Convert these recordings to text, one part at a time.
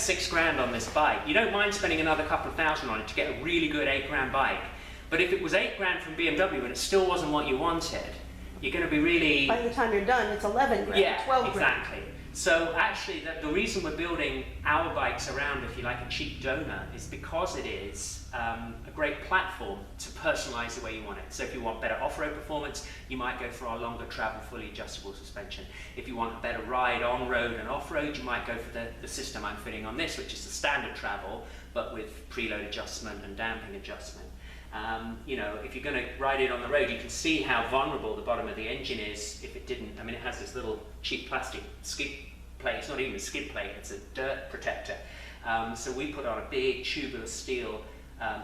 6 grand on this bike, you don't mind spending another couple of thousand on it to get a really good 8 grand bike. But if it was 8 grand from BMW and it still wasn't what you wanted, you're going to be really... By the time you're done, it's 11 grand, yeah, 12 grand. Exactly. So actually, the reason we're building our bikes around, if you like, a cheap donor is because it is a great platform to personalize the way you want it. So if you want better off-road performance, you might go for our longer travel, fully adjustable suspension. If you want a better ride on-road and off-road, you might go for the system I'm fitting on this, which is the standard travel, but with preload adjustment and damping adjustment. You know, if you're going to ride it on the road, you can see how vulnerable the bottom of the engine is if it didn't. I mean, it has this little cheap plastic skid plate. It's not even a skid plate, it's a dirt protector. So we put on a big tubular steel.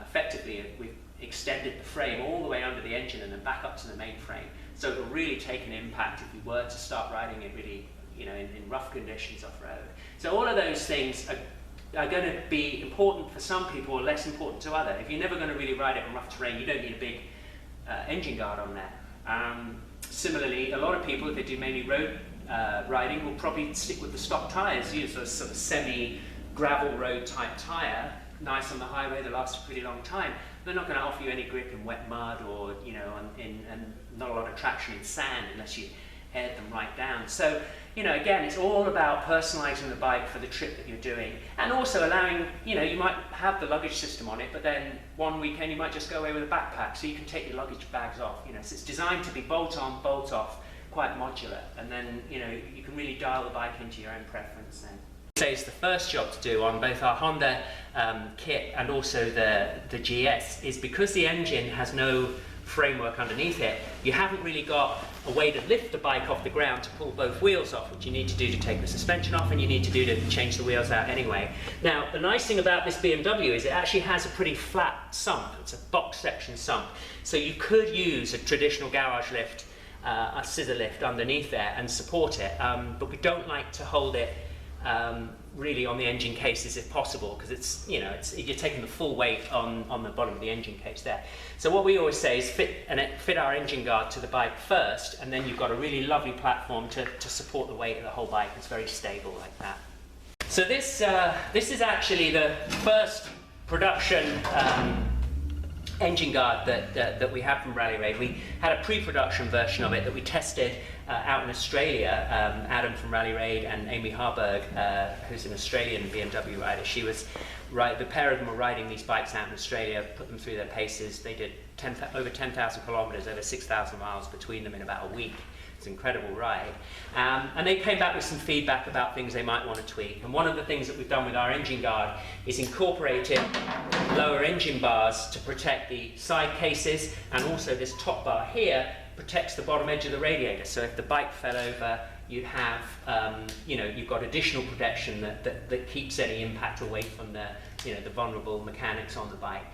Effectively, we've extended the frame all the way under the engine and then back up to the main frame. So it'll really take an impact if you were to start riding it really, you know, in rough conditions off-road. So all of those things are going to be important for some people or less important to others. If you're never going to really ride it on rough terrain, you don't need a big engine guard on there. Similarly, a lot of people, if they do mainly road riding, will probably stick with the stock tyres, use a sort of semi-gravel road type tyre, nice on the highway, they last a pretty long time. They're not going to offer you any grip in wet mud or, you know, and not a lot of traction in sand unless you aired them right down. So, you know, again, it's all about personalising the bike for the trip that you're doing, and also allowing, you know, you might have the luggage system on it, but then one weekend you might just go away with a backpack, so you can take your luggage bags off. You know, so it's designed to be bolt on, bolt off, quite modular, and then, you know, you can really dial the bike into your own preference then. So it's the first job to do on both our Honda kit and also the GS is because the engine has no framework underneath it, you haven't really got a way to lift the bike off the ground to pull both wheels off, which you need to do to take the suspension off and you need to do to change the wheels out anyway. Now, the nice thing about this BMW is it actually has a pretty flat sump. It's a box section sump. So you could use a traditional garage lift, a scissor lift underneath there and support it, but we don't like to hold it really on the engine cases if possible, because it's, you know, you're taking the full weight on the bottom of the engine case there. So what we always say is fit our engine guard to the bike first, and then you've got a really lovely platform to support the weight of the whole bike. It's very stable like that. So this is actually the first production engine guard that we have from Rally Raid. We had a pre-production version of it that we tested out in Australia. Adam from Rally Raid and Amy Harburg, who's an Australian BMW rider, the pair of them were riding these bikes out in Australia, put them through their paces. They did over 10,000 kilometers, over 6,000 miles between them in about a week. It's an incredible ride. And they came back with some feedback about things they might want to tweak. And one of the things that we've done with our engine guard is incorporated lower engine bars to protect the side cases, and also this top bar here protects the bottom edge of the radiator. So if the bike fell over, you'd have, you know, you've got additional protection that keeps any impact away from the, you know, the vulnerable mechanics on the bike.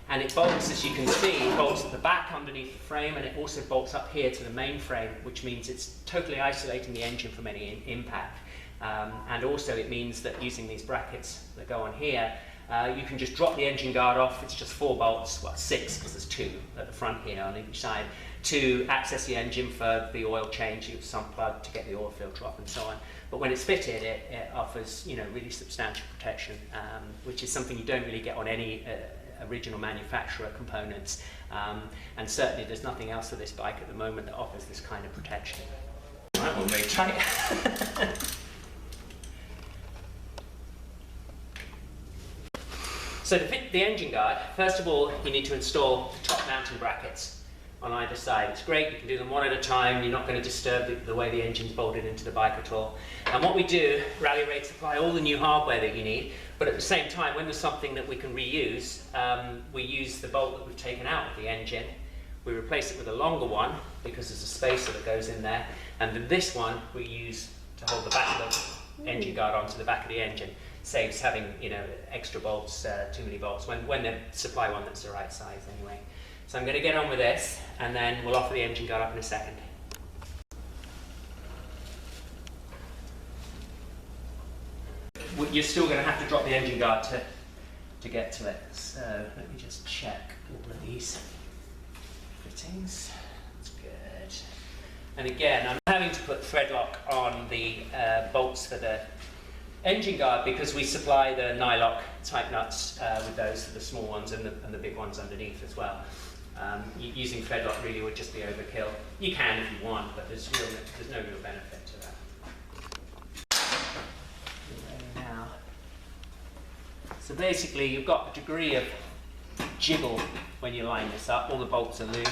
And it bolts, as you can see, it bolts at the back underneath the frame, and it also bolts up here to the main frame, which means it's totally isolating the engine from any impact. And also it means that using these brackets that go on here, you can just drop the engine guard off. It's just 4 bolts, well 6 because there's 2 at the front here on each side, to access the engine for the oil change, use some plug to get the oil filter off and so on. But when it's fitted, it offers, you know, really substantial protection, which is something you don't really get on any original manufacturer components. And certainly there's nothing else for this bike at the moment that offers this kind of protection. Right, we'll make tight. So to fit the engine guard, first of all, you need to install the top mounting brackets on either side. It's great, you can do them one at a time, you're not going to disturb the way the engine's bolted into the bike at all. And what we do, Rally Raid supply all the new hardware that you need, but at the same time, when there's something that we can reuse, we use the bolt that we've taken out of the engine, we replace it with a longer one, because there's a spacer that goes in there, and then this one we use to hold the back of the engine guard onto the back of the engine. Saves having, you know, extra bolts, too many bolts, when they supply one that's the right size anyway. So I'm going to get on with this, and then we'll offer the engine guard up in a second. You're still going to have to drop the engine guard to get to it. So let me just check all of these fittings. That's good. And again, I'm having to put thread lock on the bolts for the engine guard, because we supply the nylock type nuts with those for the small ones and the big ones underneath as well. Using threadlock really would just be overkill. You can if you want, but there's no real benefit to that. Now, so basically you've got a degree of jiggle when you line this up. All the bolts are loose, and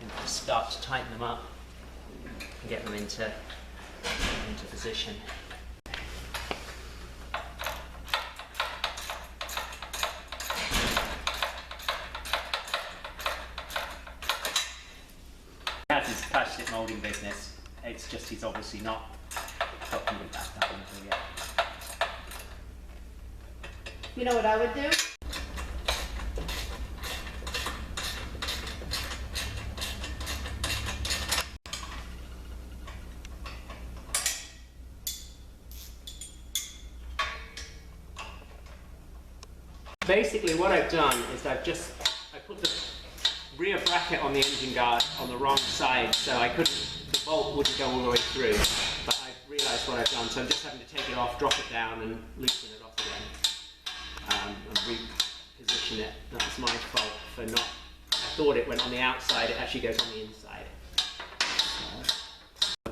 you just start to tighten them up and get them into position. That's his plastic moulding business. It's just he's obviously not documented that until yet. You know what I would do? Basically what I've done is I put the rear bracket on the engine guard on the wrong side, so the bolt wouldn't go all the way through, but I've realised what I've done, so I'm just having to take it off, drop it down and loosen it off again, and reposition it. That's my fault for not, I thought it went on the outside, it actually goes on the inside.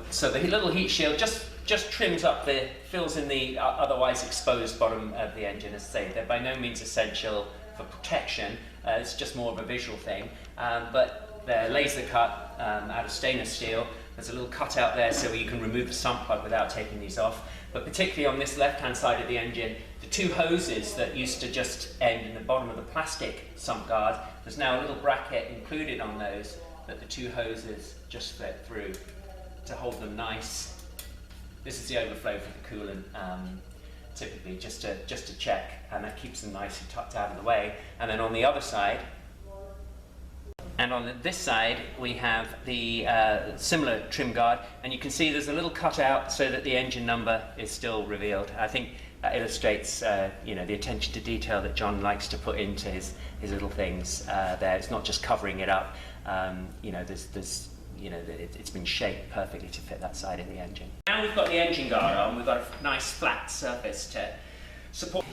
So the little heat shield just trims up fills in the otherwise exposed bottom of the engine. As I say, they're by no means essential for protection, it's just more of a visual thing, but they're laser cut out of stainless steel. There's a little cutout there so you can remove the sump plug without taking these off, but particularly on this left hand side of the engine, the two hoses that used to just end in the bottom of the plastic sump guard, there's now a little bracket included on those that the two hoses just fit through to hold them nice. This is the overflow for the coolant, typically just to check, and that keeps them nicely tucked out of the way. And then on the other side, and on this side, we have the similar trim guard, and you can see there's a little cutout so that the engine number is still revealed. I think that illustrates the attention to detail that John likes to put into his little things there. It's not just covering it up. It's been shaped perfectly to fit that side of the engine. Now we've got the engine guard on, we've got a nice flat surface to support.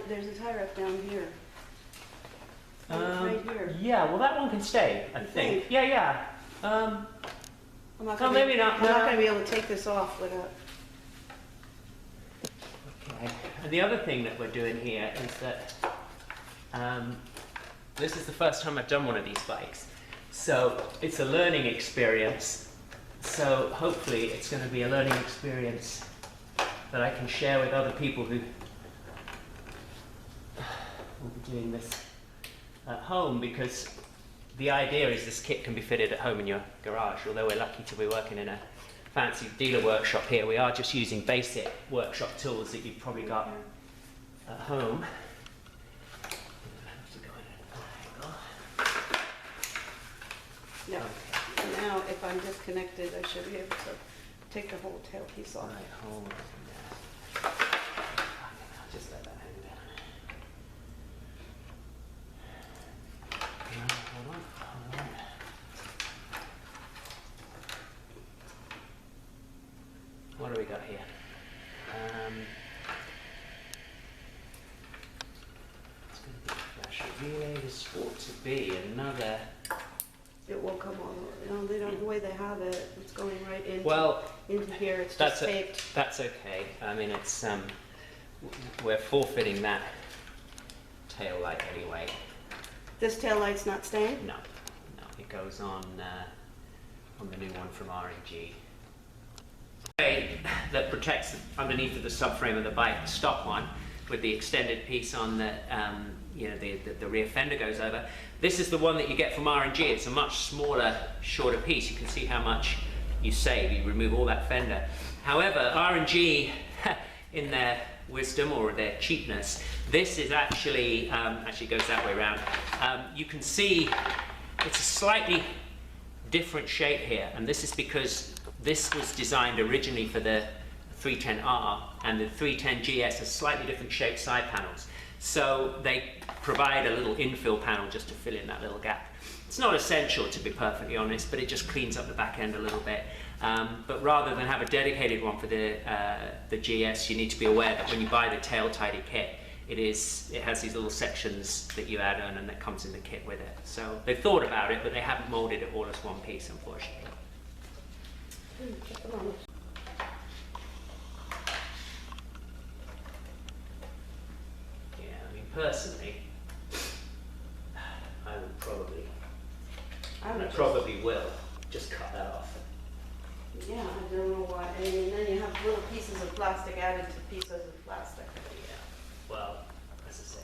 There's a tie wrap down here. Right here. Yeah, well that one can stay, I think. Yeah. I'm not no, maybe not. I'm not going to be able to take this off without. Okay. And the other thing that we're doing here is that this is the first time I've done one of these bikes, so it's a learning experience. So hopefully it's going to be a learning experience that I can share with other people who will be doing this at home, because the idea is this kit can be fitted at home in your garage. Although we're lucky to be working in a fancy dealer workshop here, we are just using basic workshop tools that you've probably got at home. Yeah. Okay. And now, if I'm disconnected, I should be able to take the whole tail piece off. Right, hold on. I'll just let that hang down. Hold on. What do we got here? It's going to be a flash relay. This ought to be another. It will come all the way. No, they don't. The way they have it, it's going right into here. It's that's just taped. That's okay. I mean, it's we're forfeiting that tail light anyway. This tail light's not staying? No, it goes on the new one from R&G. That protects underneath of the subframe of the bike, the stock one, with the extended piece on the the rear fender goes over. This is the one that you get from R&G. It's a much smaller, shorter piece. You can see how much you save. You remove all that fender. However, R&G, in their wisdom or their cheapness, this is actually goes that way around. You can see it's a slightly different shape here, and this is because this was designed originally for the 310R, and the 310GS has slightly different shaped side panels. So they provide a little infill panel just to fill in that little gap. It's not essential, to be perfectly honest, but it just cleans up the back end a little bit. But rather than have a dedicated one for the GS, you need to be aware that when you buy the tail tidy kit, it has these little sections that you add on and that comes in the kit with it. So they've thought about it, but they haven't molded it all as one piece, unfortunately. Yeah, I mean, personally, I would probably, I probably will just cut that off. Yeah, I don't know why. And then you have little pieces of plastic added to pieces of plastic. Yeah, well, as I say.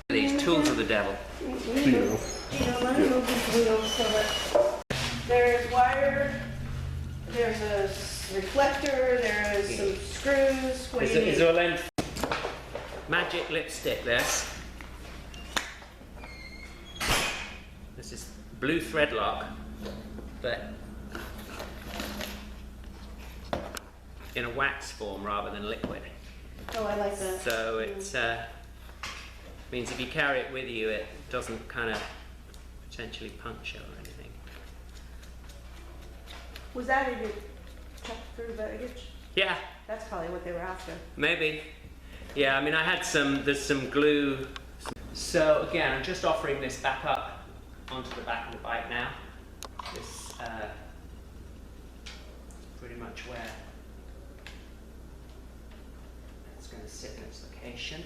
These tools of the devil. Let me move these wheels so that there's wire, there's a reflector, there's some screws. What do you need? Is there a length? Magic lipstick, this. This is blue thread lock, but in a wax form rather than liquid. Oh, I like that. So it means if you carry it with you, it doesn't kind of potentially puncture or anything. Was that in your chuck through baggage? Yeah, That's probably what they were after. maybe. Yeah, I mean, I had there's some glue. So again, I'm just offering this back up onto the back of the bike now. This pretty much where it's going to sit in its location.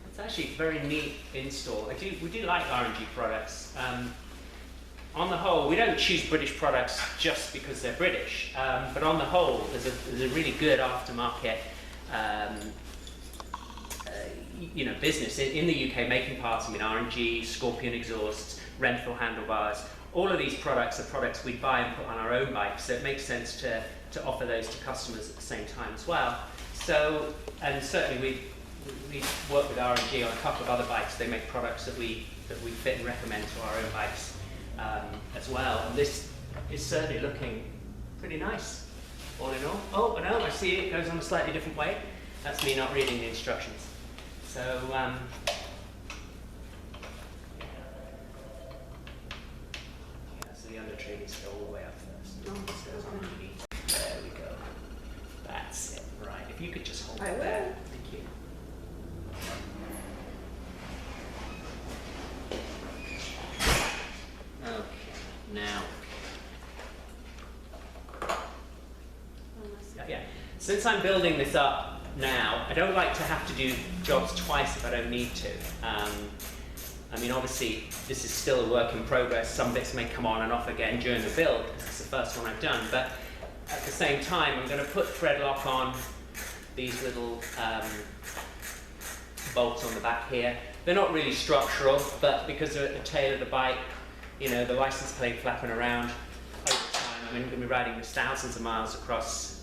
It's actually a very neat install. We do like R&G products. On the whole, we don't choose British products just because they're British, but on the whole, there's a really good aftermarket business in the UK making parts. I mean, R&G, Scorpion exhausts, Renthal handlebars. All of these products are products we buy and put on our own bikes, so it makes sense to offer those to customers at the same time as well. So, and certainly we work with R&G on a couple of other bikes. They make products that we fit and recommend to our own bikes as well. And this is certainly looking pretty nice, all in all. Oh, no, I see it goes on a slightly different way. That's me not reading the instructions. So, yeah, so the under tray needs to go all the way up first. This goes underneath. There we go. That's it. Right. If you could just hold it there. Thank you. Okay. Now. Yeah. Since I'm building this up now, I don't like to have to do jobs twice if I don't need to. I mean, obviously, this is still a work in progress. Some bits may come on and off again during the build, because it's the first one I've done. But at the same time, I'm going to put thread lock on these little bolts on the back here. They're not really structural, but because they're at the tail of the bike, you know, the license plate flapping around over time. I mean, we're going to be riding this thousands of miles across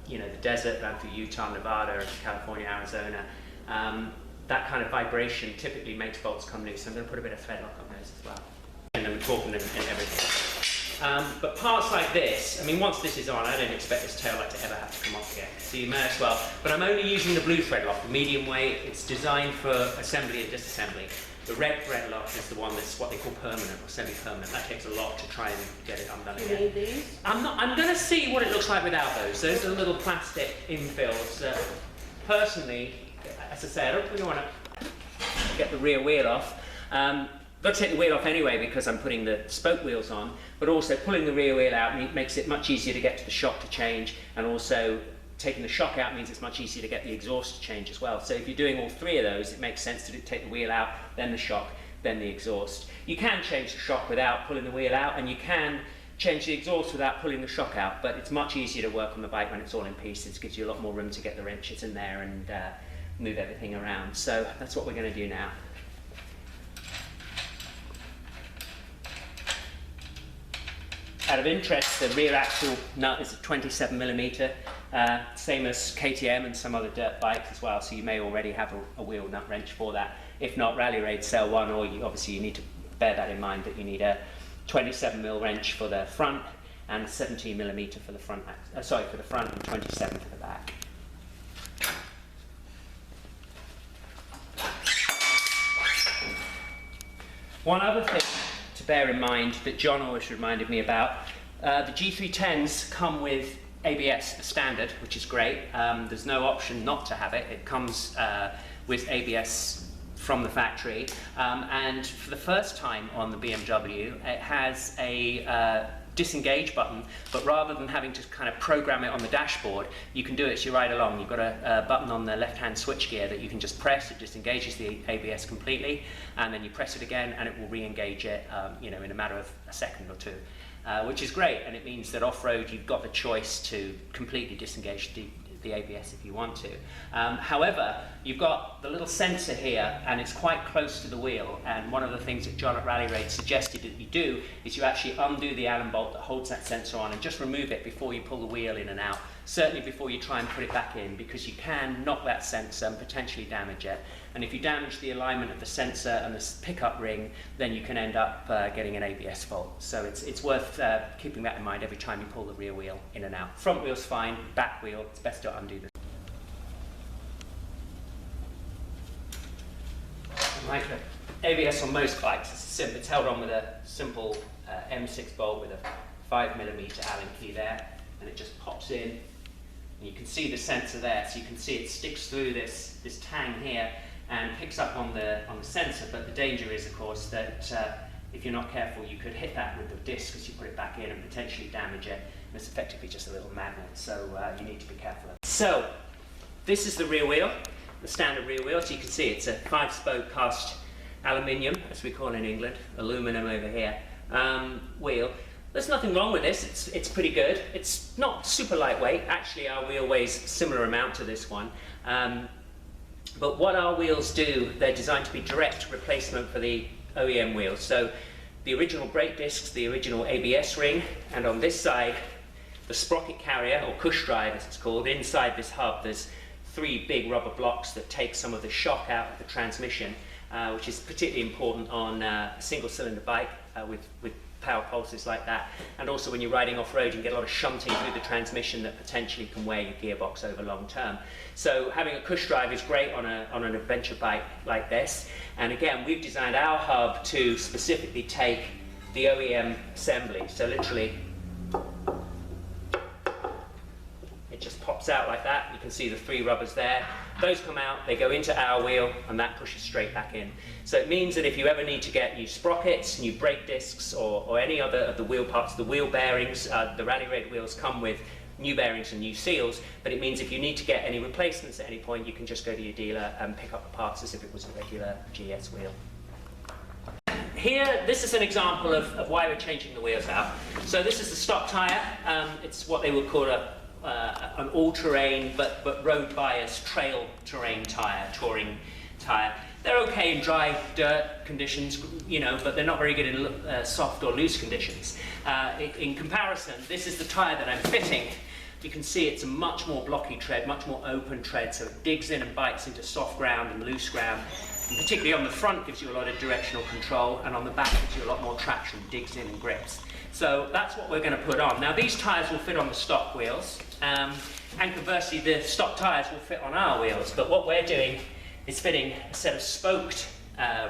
the desert, down through Utah, Nevada, California, Arizona. That kind of vibration typically makes bolts come loose. So I'm going to put a bit of thread lock on those as well. And then we're talking and everything. But parts like this, I mean, once this is on, I don't expect this tail light to ever have to come off again. So you may as well. But I'm only using the blue thread lock, the medium weight. It's designed for assembly and disassembly. The red thread lock is the one that's what they call permanent or semi-permanent. That takes a lot to try and get it undone again. You need these? I'm going to see what it looks like without those. Those are little plastic infills. Personally, as I say, I don't really want to get the rear wheel off. I've got to take the wheel off anyway because I'm putting the spoke wheels on, but also pulling the rear wheel out makes it much easier to get to the shock to change, and also taking the shock out means it's much easier to get the exhaust to change as well. So if you're doing all three of those, it makes sense to take the wheel out, then the shock, then the exhaust. You can change the shock without pulling the wheel out, and you can change the exhaust without pulling the shock out, but it's much easier to work on the bike when it's all in pieces. It gives you a lot more room to get the wrenches in there and move everything around. So that's what we're going to do now. Out of interest, the rear axle nut is a 27mm, same as KTM and some other dirt bikes as well, so you may already have a wheel nut wrench for that. If not, Rally Raid sell one, or obviously you need to bear that in mind that you need a 27mm wrench for the front and 17mm for the front, for the front and 27 for the back. One other thing to bear in mind that John always reminded me about, the G310s come with ABS standard, which is great. There's no option not to have it. It comes with ABS from the factory, and for the first time on the BMW, it has a disengage button, but rather than having to kind of program it on the dashboard, you can do it as you ride along. You've got a button on the left-hand switchgear that you can just press. It disengages the ABS completely, and then you press it again, and it will re-engage it, you know, in a matter of a second or two, which is great. And it means that off-road, you've got the choice to completely disengage the ABS if you want to. However, you've got the little sensor here, and it's quite close to the wheel, and one of the things that John at Rally Raid suggested that you do is you actually undo the Allen bolt that holds that sensor on and just remove it before you pull the wheel in and out, certainly before you try and put it back in, because you can knock that sensor and potentially damage it. And if you damage the alignment of the sensor and the pickup ring, then you can end up getting an ABS fault. So it's worth keeping that in mind every time you pull the rear wheel in and out. Front wheel's fine, back wheel, it's best to undo this. Like the ABS on most bikes, it's held on with a simple M6 bolt with a 5mm Allen key there, and it just pops in, and you can see the sensor there, so you can see it sticks through this tang here and picks up on the sensor. But the danger is, of course, that if you're not careful, you could hit that with the disc as you put it back in and potentially damage it. And it's effectively just a little magnet, so you need to be careful. So this is the rear wheel, the standard rear wheel. So you can see it's a 5-spoke cast aluminium, as we call it in England, aluminum over here, wheel. There's nothing wrong with this. It's pretty good. It's not super lightweight. Actually, our wheel weighs a similar amount to this one. But what our wheels do, they're designed to be direct replacement for the OEM wheels. So the original brake discs, the original ABS ring, and on this side, the sprocket carrier, or push drive as it's called. Inside this hub, there's 3 big rubber blocks that take some of the shock out of the transmission, which is particularly important on a single-cylinder bike with power pulses like that, and also when you're riding off-road, you can get a lot of shunting through the transmission that potentially can wear your gearbox over long term. So having a push drive is great on an adventure bike like this. And again, we've designed our hub to specifically take the OEM assembly. So literally, it just pops out like that. You can see the 3 rubbers there. Those come out, they go into our wheel, and that pushes straight back in. So it means that if you ever need to get new sprockets, new brake discs, or any other of the wheel parts, the wheel bearings, the Rally Raid wheels come with new bearings and new seals, but it means if you need to get any replacements at any point, you can just go to your dealer and pick up the parts as if it was a regular GS wheel. Here, this is an example of why we're changing the wheels out. So this is the stock tyre. It's what they would call an all-terrain but road-biased trail terrain tyre, touring tyre. They're okay in dry dirt conditions, you know, but they're not very good in soft or loose conditions. In comparison, this is the tyre that I'm fitting. You can see it's a much more blocky tread, much more open tread, so it digs in and bites into soft ground and loose ground. And particularly on the front gives you a lot of directional control, and on the back gives you a lot more traction, digs in and grips. So that's what we're going to put on. Now these tyres will fit on the stock wheels, and conversely the stock tyres will fit on our wheels, but what we're doing is fitting a set of spoked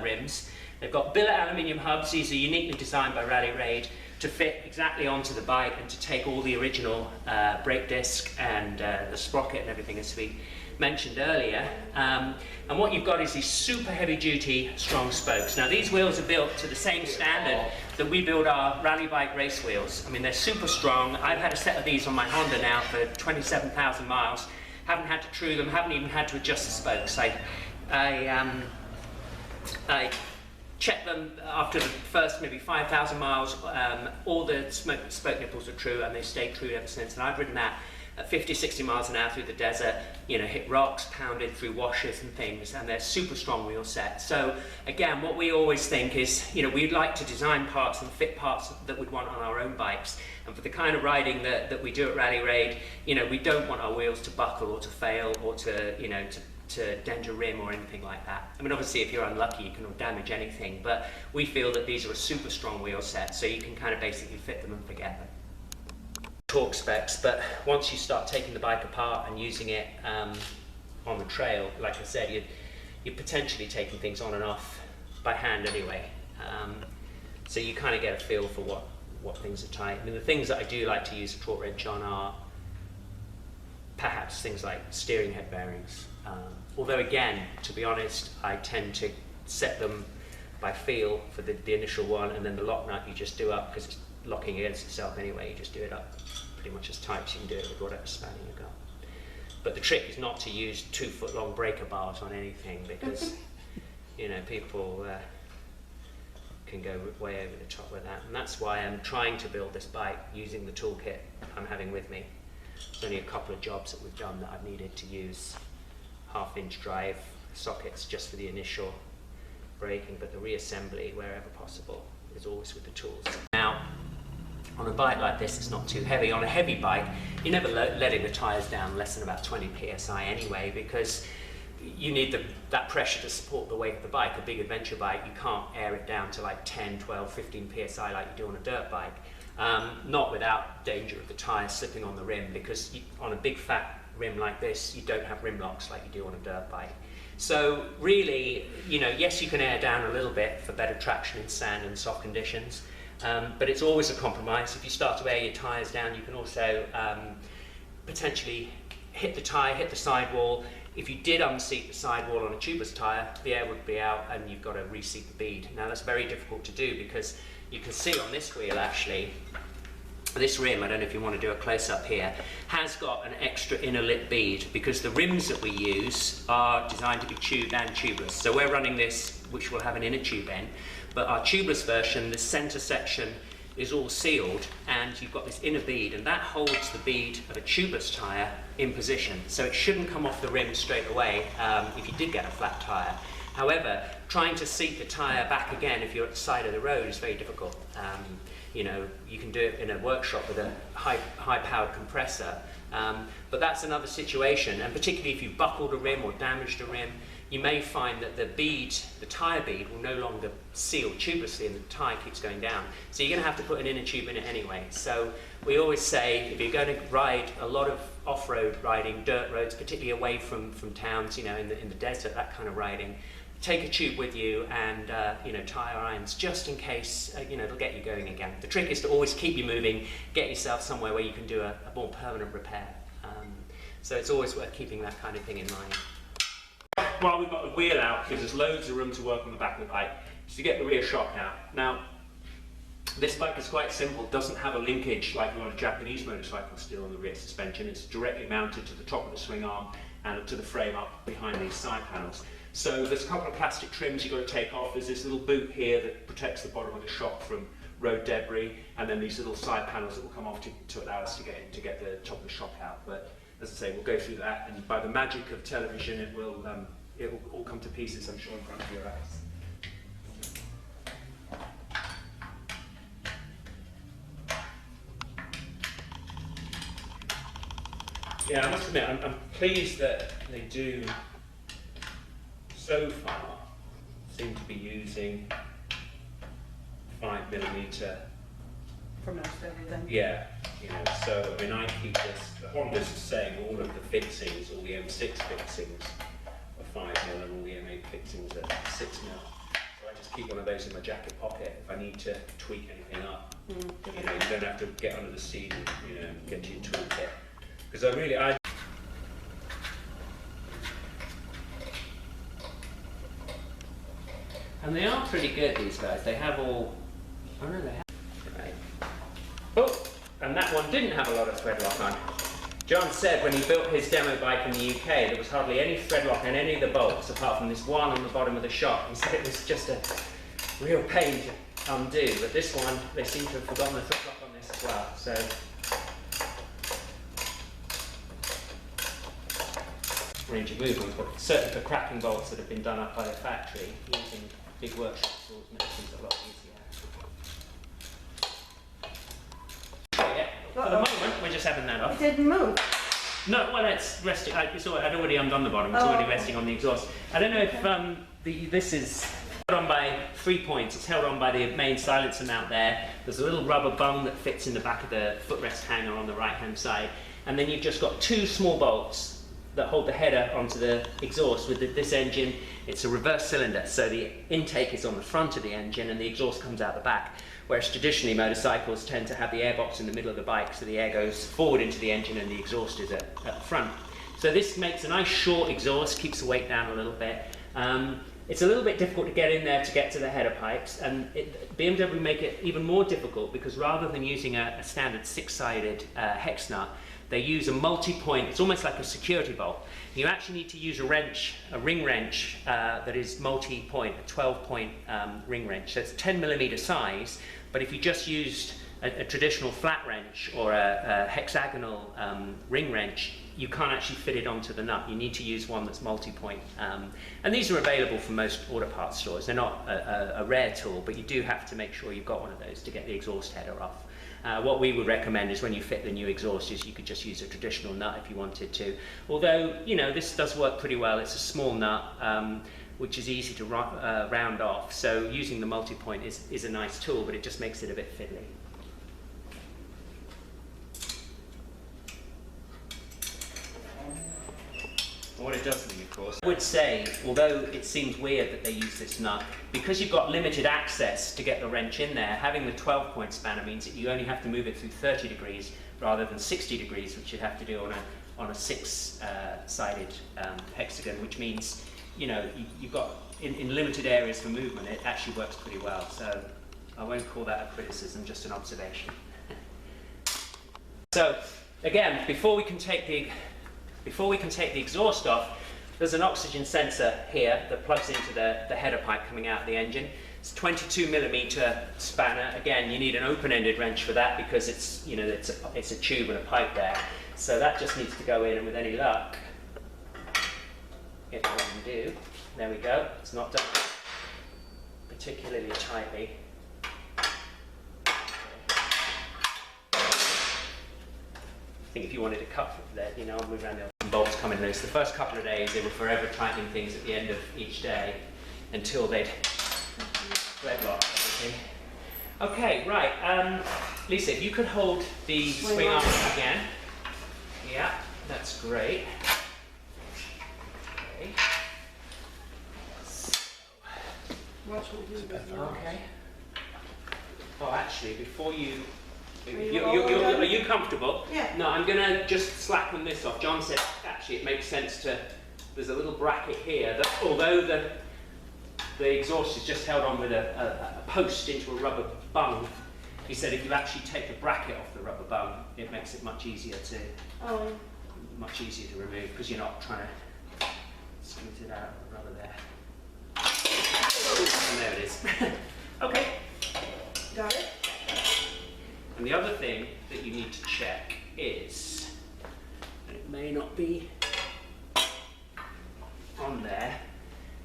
rims. They've got billet aluminium hubs. These are uniquely designed by Rally Raid to fit exactly onto the bike and to take all the original brake disc and the sprocket and everything, as we mentioned earlier. And what you've got is these super heavy duty strong spokes. Now these wheels are built to the same standard that we build our rally bike race wheels. I mean, they're super strong. I've had a set of these on my Honda now for 27,000 miles. Haven't had to true them, haven't even had to adjust the spokes. I checked them after the first maybe 5,000 miles. All the spoke nipples are true, and they've stayed true ever since. And I've ridden that at 50, 60 miles an hour through the desert, you know, hit rocks, pounded through washes and things, and they're super strong wheel sets. So again, what we always think is, you know, we'd like to design parts and fit parts that we'd want on our own bikes. And for the kind of riding that we do at Rally Raid, you know, we don't want our wheels to buckle or to fail or to, you know, to dent a rim or anything like that. I mean, obviously if you're unlucky you can damage anything, but we feel that these are a super strong wheel set, so you can kind of basically fit them and forget them. Torque specs, but once you start taking the bike apart and using it on the trail, like I said, you're potentially taking things on and off by hand anyway. So you kind of get a feel for what things are tight. I mean, the things that I do like to use a torque wrench on are perhaps things like steering head bearings. Although again, to be honest, I tend to set them by feel for the initial one, and then the lock nut you just do up, because it's locking against itself anyway, you just do it up pretty much as tight as you can do it with whatever spanning you've got. But the trick is not to use 2-foot-long breaker bars on anything, because you know, people can go way over the top with that, and that's why I'm trying to build this bike using the toolkit I'm having with me. There's only a couple of jobs that we've done that I've needed to use half-inch drive sockets just for the initial braking, but the reassembly, wherever possible, is always with the tools. Now, on a bike like this, it's not too heavy. On a heavy bike, you're never letting the tyres down less than about 20 psi anyway, because you need that pressure to support the weight of the bike. A big adventure bike, you can't air it down to like 10, 12, 15 psi like you do on a dirt bike. Not without danger of the tyre slipping on the rim, because on a big fat rim like this, you don't have rim locks like you do on a dirt bike. So really, you know, yes, you can air down a little bit for better traction in sand and soft conditions, but it's always a compromise. If you start to air your tyres down, you can also potentially hit the tyre, hit the sidewall. If you did unseat the sidewall on a tubeless tyre, the air would be out and you've got to reseat the bead. Now that's very difficult to do, because you can see on this wheel actually, this rim, I don't know if you want to do a close-up here, has got an extra inner lip bead, because the rims that we use are designed to be tubed and tubeless. So we're running this, which will have an inner tube end, but our tubeless version, the centre section is all sealed, and you've got this inner bead, and that holds the bead of a tubeless tyre in position. So it shouldn't come off the rim straight away if you did get a flat tyre. However, trying to seat the tyre back again if you're at the side of the road is very difficult. You know, you can do it in a workshop with a high-powered compressor, but that's another situation, and particularly if you've buckled a rim or damaged a rim, you may find that the bead, the tyre bead, will no longer seal tubelessly and the tyre keeps going down. So you're going to have to put an inner tube in it anyway. So we always say, if you're going to ride a lot of off-road riding, dirt roads, particularly away from towns, you know, in the desert, that kind of riding, take a tube with you and you know, tyre irons, just in case, you know, they'll get you going again. The trick is to always keep you moving, get yourself somewhere where you can do a more permanent repair. So it's always worth keeping that kind of thing in mind. While we've got the wheel out, gives us loads of room to work on the back of the bike, just to get the rear shock out. Now, this bike is quite simple, doesn't have a linkage like a lot of Japanese motorcycles do on the rear suspension. It's directly mounted to the top of the swing arm and to the frame up behind these side panels. So there's a couple of plastic trims you've got to take off. There's this little boot here that protects the bottom of the shock from road debris, and then these little side panels that will come off to allow us to get the top of the shock out. But as I say, we'll go through that, and by the magic of television, it will all come to pieces, I'm sure, in front of your eyes. Yeah, I must admit, I'm pleased that they do, so far, seem to be using 5mm. For most everything. Yeah, you know, so I mean, I keep this, Honda's saying all of the fixings, all the M6 fixings are 5mm and all the M8 fixings are 6mm. So I just keep one of those in my jacket pocket if I need to tweak anything up. You know, you don't have to get under the seat and, you know, get to your toolkit. Because I and they are pretty good, these guys. They have all, oh no, they have. Right. Oh, and that one didn't have a lot of thread lock on. John said when he built his demo bike in the UK, there was hardly any thread lock on any of the bolts apart from this one on the bottom of the shock. He said it was just a real pain to undo, but this one, they seem to have forgotten the thread lock on this as well. So, range of movement, but certainly for cracking bolts that have been done up by the factory, using big workshop tools makes things a lot easier. Yeah, for the moment, we're just having that off. It didn't move. No, well, it's resting. I'd already undone the bottom. It's already resting on the exhaust. I don't know if this is held on by 3 points. It's held on by the main silencer mount there. There's a little rubber bung that fits in the back of the footrest hanger on the right-hand side, and then you've just got two small bolts that hold the header onto the exhaust. With this engine, it's a reverse cylinder, so the intake is on the front of the engine and the exhaust comes out the back. Whereas traditionally motorcycles tend to have the airbox in the middle of the bike, so the air goes forward into the engine and the exhaust is at the front. So this makes a nice short exhaust, keeps the weight down a little bit. It's a little bit difficult to get in there to get to the header pipes, and BMW make it even more difficult because rather than using a standard 6-sided hex nut, they use a multi-point. It's almost like a security bolt. You actually need to use a ring wrench that is multi-point, a 12-point ring wrench. So it's 10mm size, but if you just used a traditional flat wrench or a hexagonal ring wrench, you can't actually fit it onto the nut. You need to use one that's multi-point. And these are available from most auto parts stores. They're not a rare tool, but you do have to make sure you've got one of those to get the exhaust header off. What we would recommend is when you fit the new exhaust is you could just use a traditional nut if you wanted to. Although, you know, this does work pretty well. It's a small nut, which is easy to round off. So using the multi-point is a nice tool, but it just makes it a bit fiddly. What it does mean, of course, I would say, although it seems weird that they use this nut, because you've got limited access to get the wrench in there, having the 12-point spanner means that you only have to move it through 30 degrees rather than 60 degrees, which you'd have to do on a 6-sided hexagon, which means, you know, you've got, in limited areas for movement, it actually works pretty well. So I won't call that a criticism, just an observation. So again, before we can take the exhaust off, there's an oxygen sensor here that plugs into the header pipe coming out of the engine. It's a 22mm spanner. Again, you need an open-ended wrench for that because it's, you know, it's a tube and a pipe there. So that just needs to go in, and with any luck, it will do. There we go. It's not done particularly tightly. I think if you wanted to cut there, you know, move around the bolts coming loose. The first couple of days, they were forever tightening things at the end of each day until they'd thread lock everything. Okay, right. Lisa, if you could hold the swing arm again. Yeah, that's great. Okay. Okay. Oh, actually, before you... Are you comfortable? Yeah. No, I'm going to just slacken this off. John said actually it makes sense to, there's a little bracket here that although the exhaust is just held on with a post into a rubber bung, he said if you actually take the bracket off the rubber bung, it makes it much easier to remove because you're not trying to squeeze it out of the rubber there. And there it is. Okay. Got it? And the other thing that you need to check is, and it may not be on there,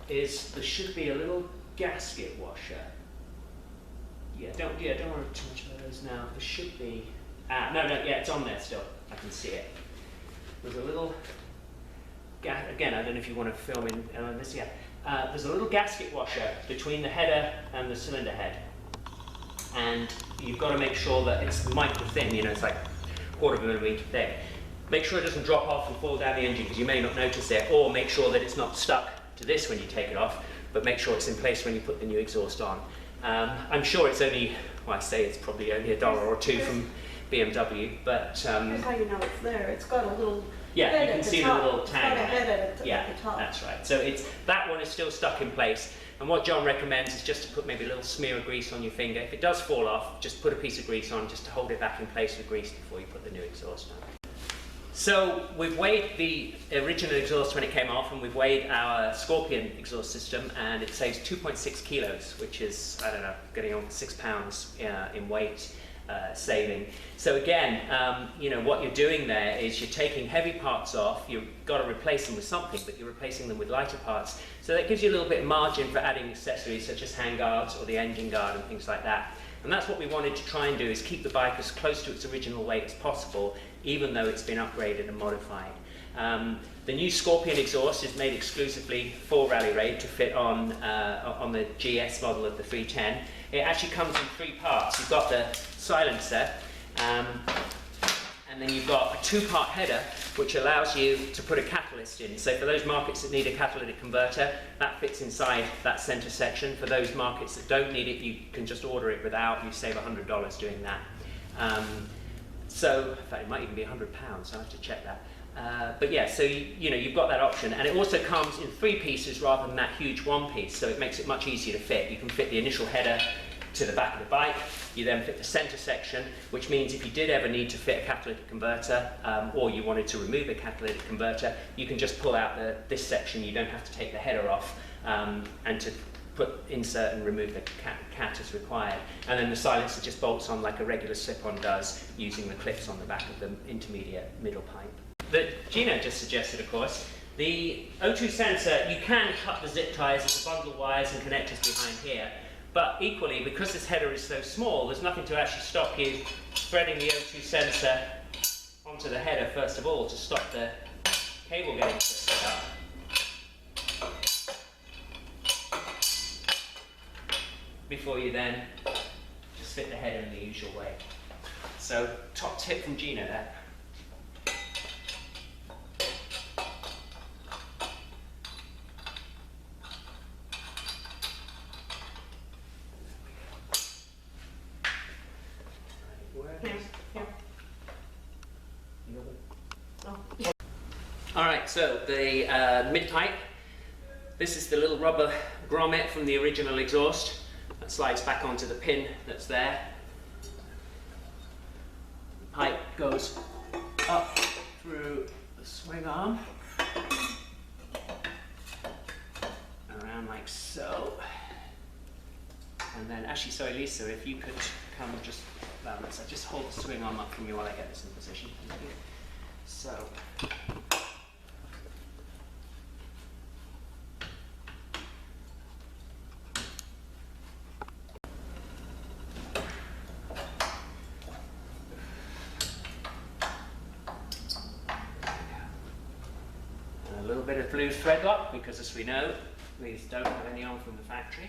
is there should be a little gasket washer. Don't worry too much about those now. There should be, no, it's on there still. I can see it. There's a little, again, I don't know if you want to film in this, there's a little gasket washer between the header and the cylinder head. And you've got to make sure that it's micro thin, you know, it's like 1/4 millimeter thick. Make sure it doesn't drop off and fall down the engine because you may not notice it, or make sure that it's not stuck to this when you take it off, but make sure it's in place when you put the new exhaust on. I'm sure it's only, well, I say it's probably only $1 or $2 from BMW, but... Here's how you know it's there. It's got a little yeah, head you can at see the top. the little It's tang. got a head at the top. That's right. So that one is still stuck in place. And what John recommends is just to put maybe a little smear of grease on your finger. If it does fall off, just put a piece of grease on just to hold it back in place with grease before you put the new exhaust on. So we've weighed the original exhaust when it came off, and we've weighed our Scorpion exhaust system, and it says 2.6 kilos, which is, I don't know, getting on 6 pounds in weight saving. So again, you know, what you're doing there is you're taking heavy parts off, you've got to replace them with something, but you're replacing them with lighter parts. So that gives you a little bit of margin for adding accessories such as handguards or the engine guard and things like that. And that's what we wanted to try and do, is keep the bike as close to its original weight as possible, even though it's been upgraded and modified. The new Scorpion exhaust is made exclusively for Rally Raid to fit on the GS model of the 310. It actually comes in 3 parts. You've got the silencer, And then you've got a two-part header which allows you to put a catalyst in. So for those markets that need a catalytic converter, that fits inside that center section. For those markets that don't need it, you can just order it without. You save $100 doing that. So, in fact, it might even be £100, so I have to check that. But yeah, so you've got that option, and it also comes in 3 pieces rather than that huge 1 piece, so it makes it much easier to fit. You can fit the initial header to the back of the bike. You then fit the center section, which means if you did ever need to fit a catalytic converter, or you wanted to remove a catalytic converter, you can just pull out this section. You don't have to take the header off, and to insert and remove the cat as required. And then the silencer just bolts on like a regular slip-on does, using the clips on the back of the intermediate middle pipe. That Gino just suggested, of course, the O2 sensor, you can cut the zip ties as a bundle of wires and connectors behind here. But equally, because this header is so small, there's nothing to actually stop you threading the O2 sensor onto the header first of all to stop the cable getting twisted up. Before you then just fit the header in the usual way. So, top tip from Gino there. Alright, so the mid-pipe. This is the little rubber grommet from the original exhaust that slides back onto the pin that's there. The pipe goes up through the swing arm, around like so. And then, actually, sorry Lisa, if you could come just balance. I just hold the swing arm up for me while I get this in position. Thank you. So. And a little bit of blue thread lock, because as we know, these don't have any on from the factory.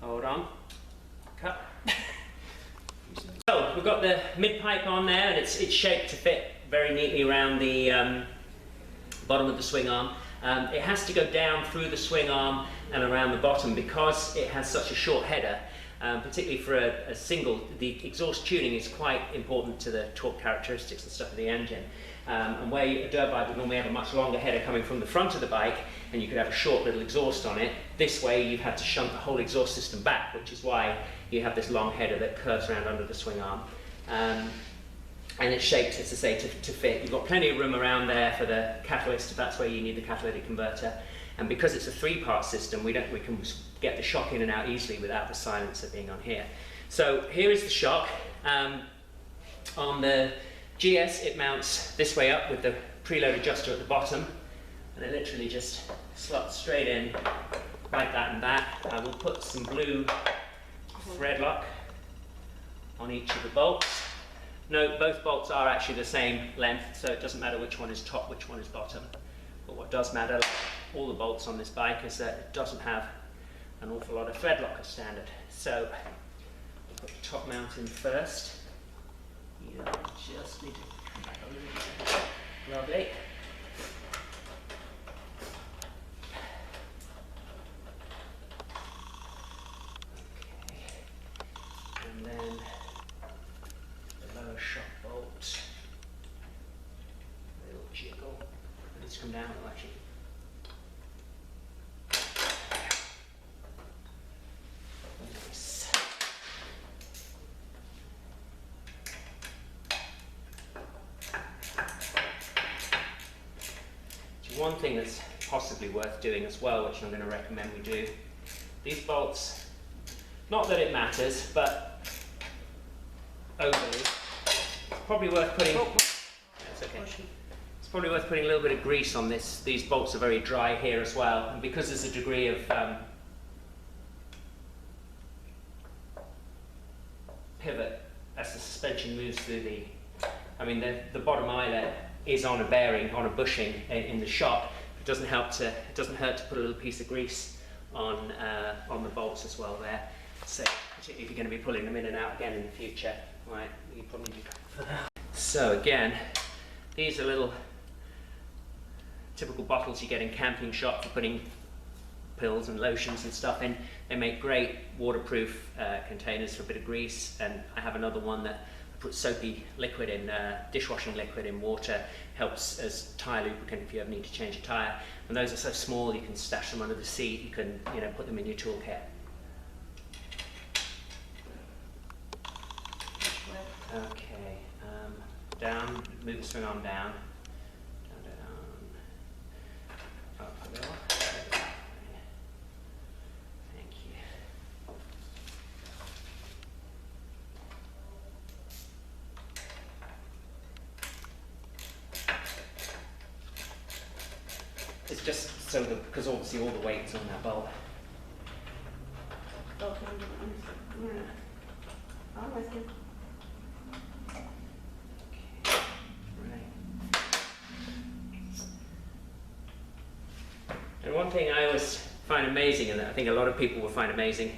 Hold on. Cut. So we've got the mid pipe on there, and it's shaped to fit very neatly around the bottom of the swing arm. It has to go down through the swing arm and around the bottom because it has such a short header. Particularly for a single, the exhaust tuning is quite important to the torque characteristics and stuff of the engine. And where a dirt bike would normally have a much longer header coming from the front of the bike, and you could have a short little exhaust on it, this way you've had to shunt the whole exhaust system back, which is why you have this long header that curves around under the swing arm. And it's shaped, as I say, to fit. You've got plenty of room around there for the catalyst if that's where you need the catalytic converter. And because it's a 3-part system, we can get the shock in and out easily without the silencer being on here. So here is the shock. On the GS, it mounts this way up with the preload adjuster at the bottom, and it literally just slots straight in like that and that. I will put some blue thread lock on each of the bolts. Note, both bolts are actually the same length, so it doesn't matter which one is top, which one is bottom. But what does matter, like all the bolts on this bike, is that it doesn't have an awful lot of thread lock as standard. So we'll put the top mount in first. You just need to come back a little bit. Lovely. Okay. And then the lower shock bolt. A little jiggle. Let's come down actually. Nice. One thing that's possibly worth doing as well, which I'm going to recommend we do, these bolts, not that it matters, but overly, it's probably worth putting, that's okay. It's probably worth putting a little bit of grease on this. These bolts are very dry here as well, and because there's a degree of pivot as the suspension moves through the bottom eyelet is on a bearing, on a bushing in the shock. It doesn't hurt to put a little piece of grease on the bolts as well there. So particularly if you're going to be pulling them in and out again in the future, right? You probably need to go for that. So again, these are little typical bottles you get in camping shop for putting pills and lotions and stuff in. They make great waterproof containers for a bit of grease, and I have another one that I put soapy liquid in, dishwashing liquid in water, helps as tyre lubricant if you ever need to change a tyre. And those are so small you can stash them under the seat, you can put them in your toolkit. Okay, down, move the swing arm down. Up a little. Thank you. It's just so that, because obviously all the weight's on that bolt. Okay, I'm with you. And one thing I always find amazing, and that I think a lot of people will find amazing,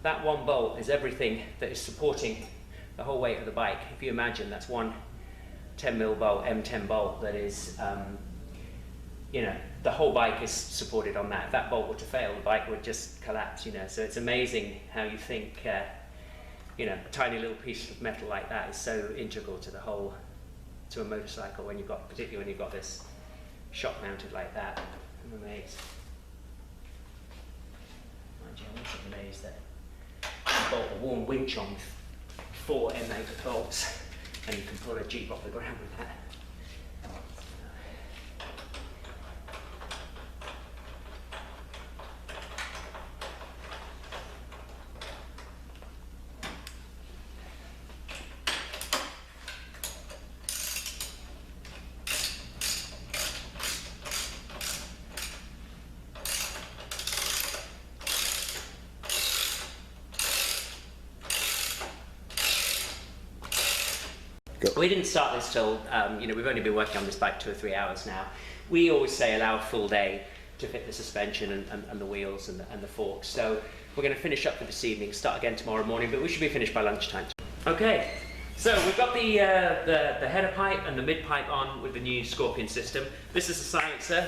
that one bolt is everything that is supporting the whole weight of the bike. If you imagine, that's one 10mm bolt, M10 bolt that is, the whole bike is supported on that. If that bolt were to fail, the bike would just collapse, So it's amazing how you think, a tiny little piece of metal like that is so integral to the whole, to a motorcycle, particularly when you've got this shock mounted like that. I'm amazed. Mind you, I'm also amazed that you bolt a warm winch on with 4 M8 bolts and you can pull a Jeep off the ground with that. We didn't start this till, we've only been working on this bike 2 or 3 hours now. We always say allow a full day to fit the suspension and the wheels and the forks. So we're going to finish up for this evening, start again tomorrow morning, but we should be finished by lunchtime. Okay, so we've got the header pipe and the mid pipe on with the new Scorpion system. This is a silencer.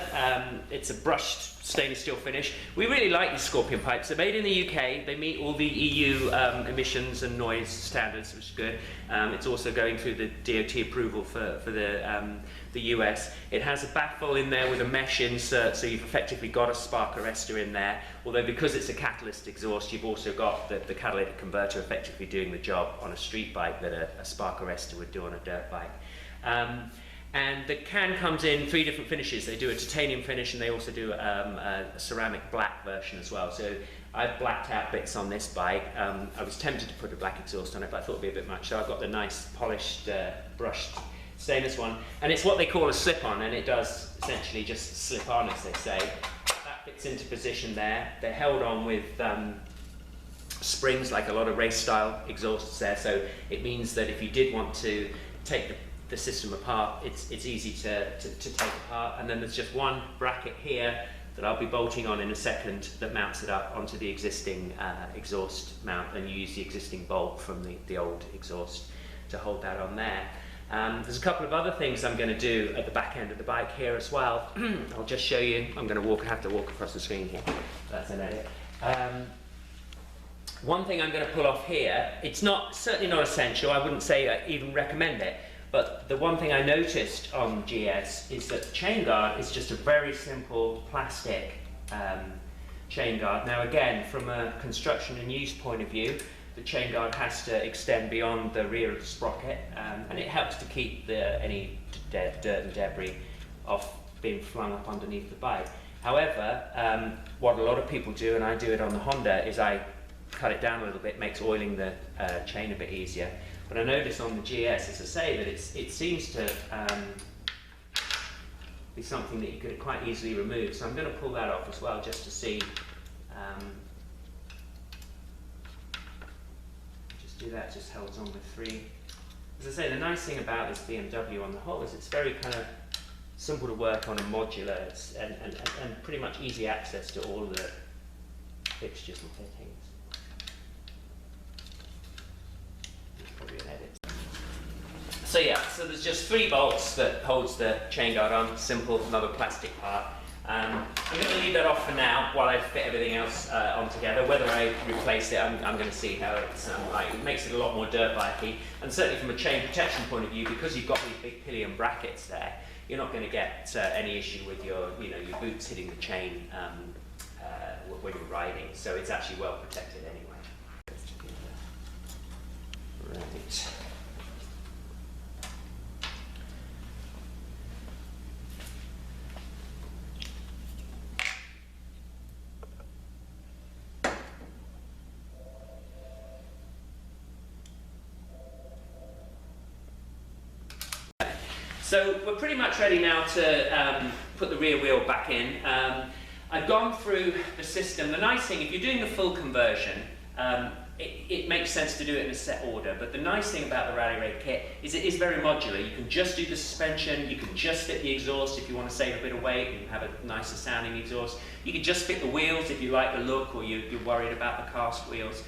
It's a brushed stainless steel finish. We really like these Scorpion pipes. They're made in the UK. They meet all the EU emissions and noise standards, which is good. It's also going through the DOT approval for the US. It has a baffle in there with a mesh insert, so you've effectively got a spark arrestor in there. Although because it's a catalyst exhaust, you've also got the catalytic converter effectively doing the job on a street bike that a spark arrestor would do on a dirt bike. And the can comes in 3 different finishes. They do a titanium finish and they also do a ceramic black version as well. So I've blacked out bits on this bike. I was tempted to put a black exhaust on it, but I thought it'd be a bit much. So I've got the nice polished, brushed stainless one. And it's what they call a slip-on, and it does essentially just slip on, as they say. That fits into position there. They're held on with springs, like a lot of race-style exhausts there. So it means that if you did want to take the system apart, it's easy to take apart. And then there's just one bracket here that I'll be bolting on in a second that mounts it up onto the existing exhaust mount, and you use the existing bolt from the old exhaust to hold that on there. There's a couple of other things I'm going to do at the back end of the bike here as well. I'll just show you. I'm going to have to walk across the screen here. That's an edit. One thing I'm going to pull off here, it's certainly not essential. I wouldn't say I even recommend it. But the one thing I noticed on GS is that the chain guard is just a very simple plastic chain guard. Now again, from a construction and use point of view, the chain guard has to extend beyond the rear of the sprocket, and it helps to keep any dirt and debris off being flung up underneath the bike. However, what a lot of people do, and I do it on the Honda, is I cut it down a little bit, makes oiling the chain a bit easier. But I noticed on the GS, as I say, that it seems to be something that you could quite easily remove. So I'm going to pull that off as well, just to see. Just do that, just holds on with 3. As I say, the nice thing about this BMW on the whole is it's very kind of simple to work on and modular, and pretty much easy access to all the fixtures and fittings. There's probably an edit. So yeah, so there's just 3 bolts that holds the chain guard on, simple, another plastic part. I'm going to leave that off for now while I fit everything else on together. Whether I replace it, I'm going to see how it's like. It makes it a lot more dirt bikey, and certainly from a chain protection point of view, because you've got these big pillion brackets there, you're not going to get any issue with your boots hitting the chain when you're riding. So it's actually well protected anyway. Right. So we're pretty much ready now to put the rear wheel back in. I've gone through the system. The nice thing, if you're doing the full conversion, it makes sense to do it in a set order, but the nice thing about the Rally Raid kit is it is very modular. You can just do the suspension, you can just fit the exhaust if you want to save a bit of weight and have a nicer sounding exhaust. You can just fit the wheels if you like the look or you're worried about the cast wheels.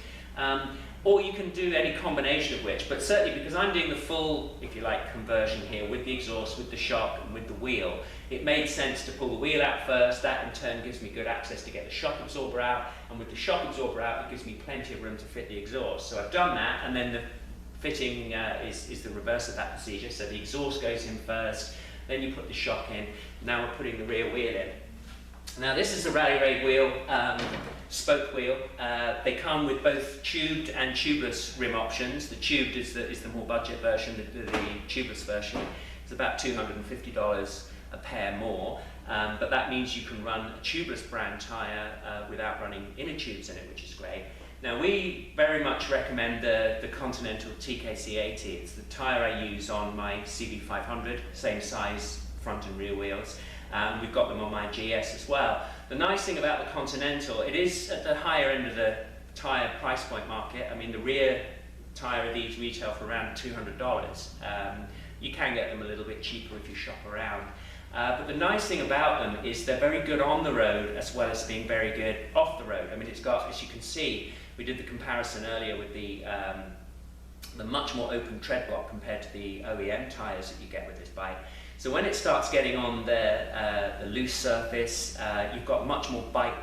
Or you can do any combination of which, but certainly because I'm doing the full, if you like, conversion here with the exhaust, with the shock and with the wheel, it made sense to pull the wheel out first. That in turn gives me good access to get the shock absorber out, and with the shock absorber out it gives me plenty of room to fit the exhaust. So I've done that, and then the fitting is the reverse of that procedure. So the exhaust goes in first, then you put the shock in, now we're putting the rear wheel in. Now this is a Rally Raid wheel, spoke wheel. They come with both tubed and tubeless rim options. The tubed is the more budget version. The tubeless version is about $250 a pair more, but that means you can run a tubeless brand tyre without running inner tubes in it, which is great. Now we very much recommend the Continental TKC80. It's the tyre I use on my CB500, same size front and rear wheels. We've got them on my GS as well. The nice thing about the Continental, it is at the higher end of the tyre price point market. I mean, the rear tyre of these retail for around $200. You can get them a little bit cheaper if you shop around. But the nice thing about them is they're very good on the road as well as being very good off the road. I mean, it's got, as you can see, we did the comparison earlier with the much more open tread block compared to the OEM tyres that you get with this bike. So when it starts getting on the loose surface, you've got much more bite,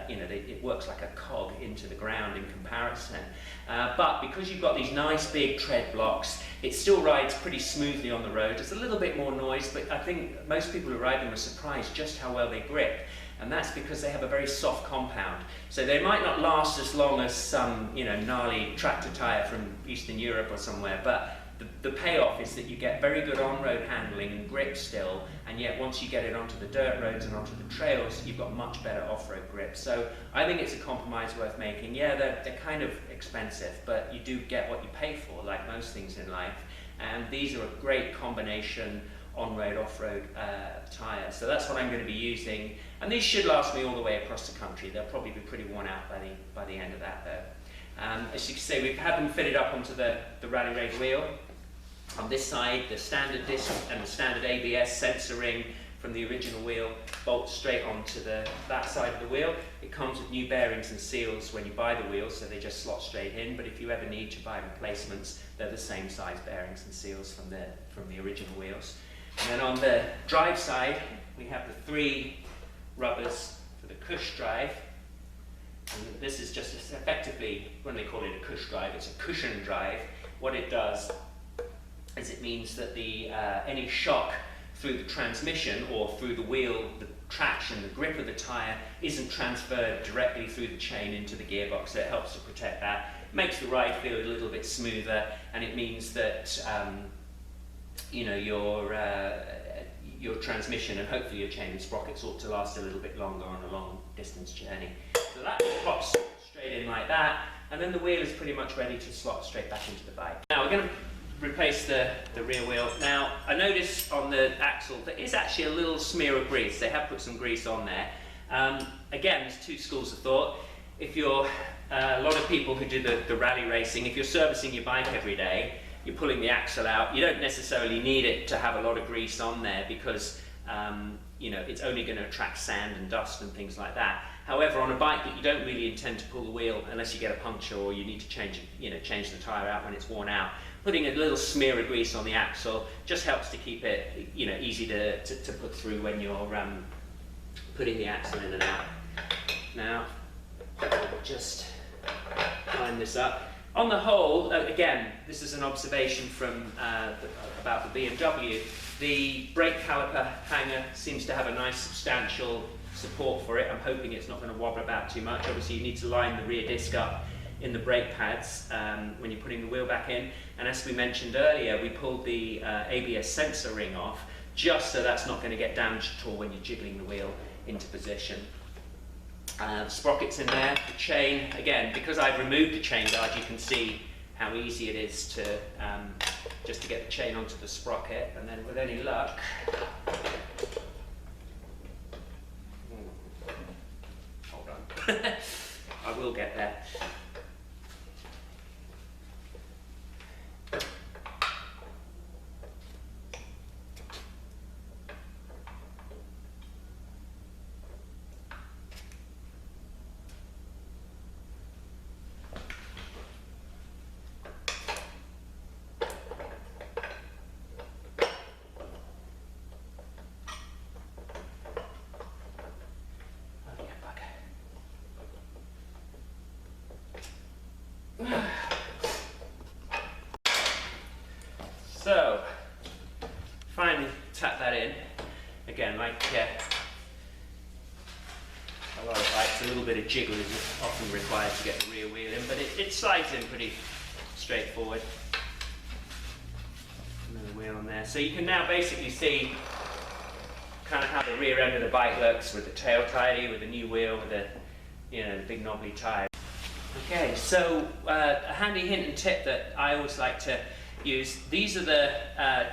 it works like a cog into the ground in comparison. But because you've got these nice big tread blocks, it still rides pretty smoothly on the road. There's a little bit more noise, but I think most people who ride them are surprised just how well they grip. And that's because they have a very soft compound. So they might not last as long as some gnarly tractor tyre from Eastern Europe or somewhere, but the payoff is that you get very good on-road handling and grip still, and yet once you get it onto the dirt roads and onto the trails, you've got much better off-road grip. So I think it's a compromise worth making. Yeah, they're kind of expensive, but you do get what you pay for, like most things in life. And these are a great combination on-road, off-road tyre. So that's what I'm going to be using. And these should last me all the way across the country. They'll probably be pretty worn out by the end of that though. As you can see, we've had them fitted up onto the Rally Raid wheel. On this side, the standard disc and the standard ABS sensor ring from the original wheel bolts straight onto that side of the wheel. It comes with new bearings and seals when you buy the wheel, so they just slot straight in. But if you ever need to buy replacements, they're the same size bearings and seals from the original wheels. And then on the drive side, we have the 3 rubbers for the cush drive. And this is just effectively, when they call it a cush drive, it's a cushion drive. What it does is it means that any shock through the transmission or through the wheel, the traction, the grip of the tyre isn't transferred directly through the chain into the gearbox, so it helps to protect that. It makes the ride feel a little bit smoother, and it means that your transmission and hopefully your chain and sprockets ought to last a little bit longer on a long distance journey. So that pops straight in like that, and then the wheel is pretty much ready to slot straight back into the bike. Now we're going to replace the rear wheel. Now I noticed on the axle there is actually a little smear of grease. They have put some grease on there. Again, there's 2 schools of thought. If you're a lot of people who do the rally racing, if you're servicing your bike every day, you're pulling the axle out, you don't necessarily need it to have a lot of grease on there because you know, it's only going to attract sand and dust and things like that. However, on a bike that you don't really intend to pull the wheel unless you get a puncture or you need to change the tyre out when it's worn out, putting a little smear of grease on the axle just helps to keep it, you know, easy to put through when you're putting the axle in and out. Now, just line this up. On the whole, again, this is an observation from about the BMW. The brake caliper hanger seems to have a nice substantial support for it. I'm hoping it's not going to wobble about too much. Obviously, you need to line the rear disc up in the brake pads when you're putting the wheel back in. And as we mentioned earlier, we pulled the ABS sensor ring off just so that's not going to get damaged at all when you're jiggling the wheel into position. The sprocket's in there, the chain, again, because I've removed the chain guard, you can see how easy it is to just to get the chain onto the sprocket, and then with any luck, hold on, I will get there. So, finally tap that in. Again, like a lot of bikes, a little bit of jiggle is often required to get the rear wheel in, but it slides in pretty straightforward. Another wheel on there. So you can now basically see kind of how the rear end of the bike looks with the tail tidy, with the new wheel, with the, you know, the big knobbly tyre. Okay, so a handy hint and tip that I always like to use, these are the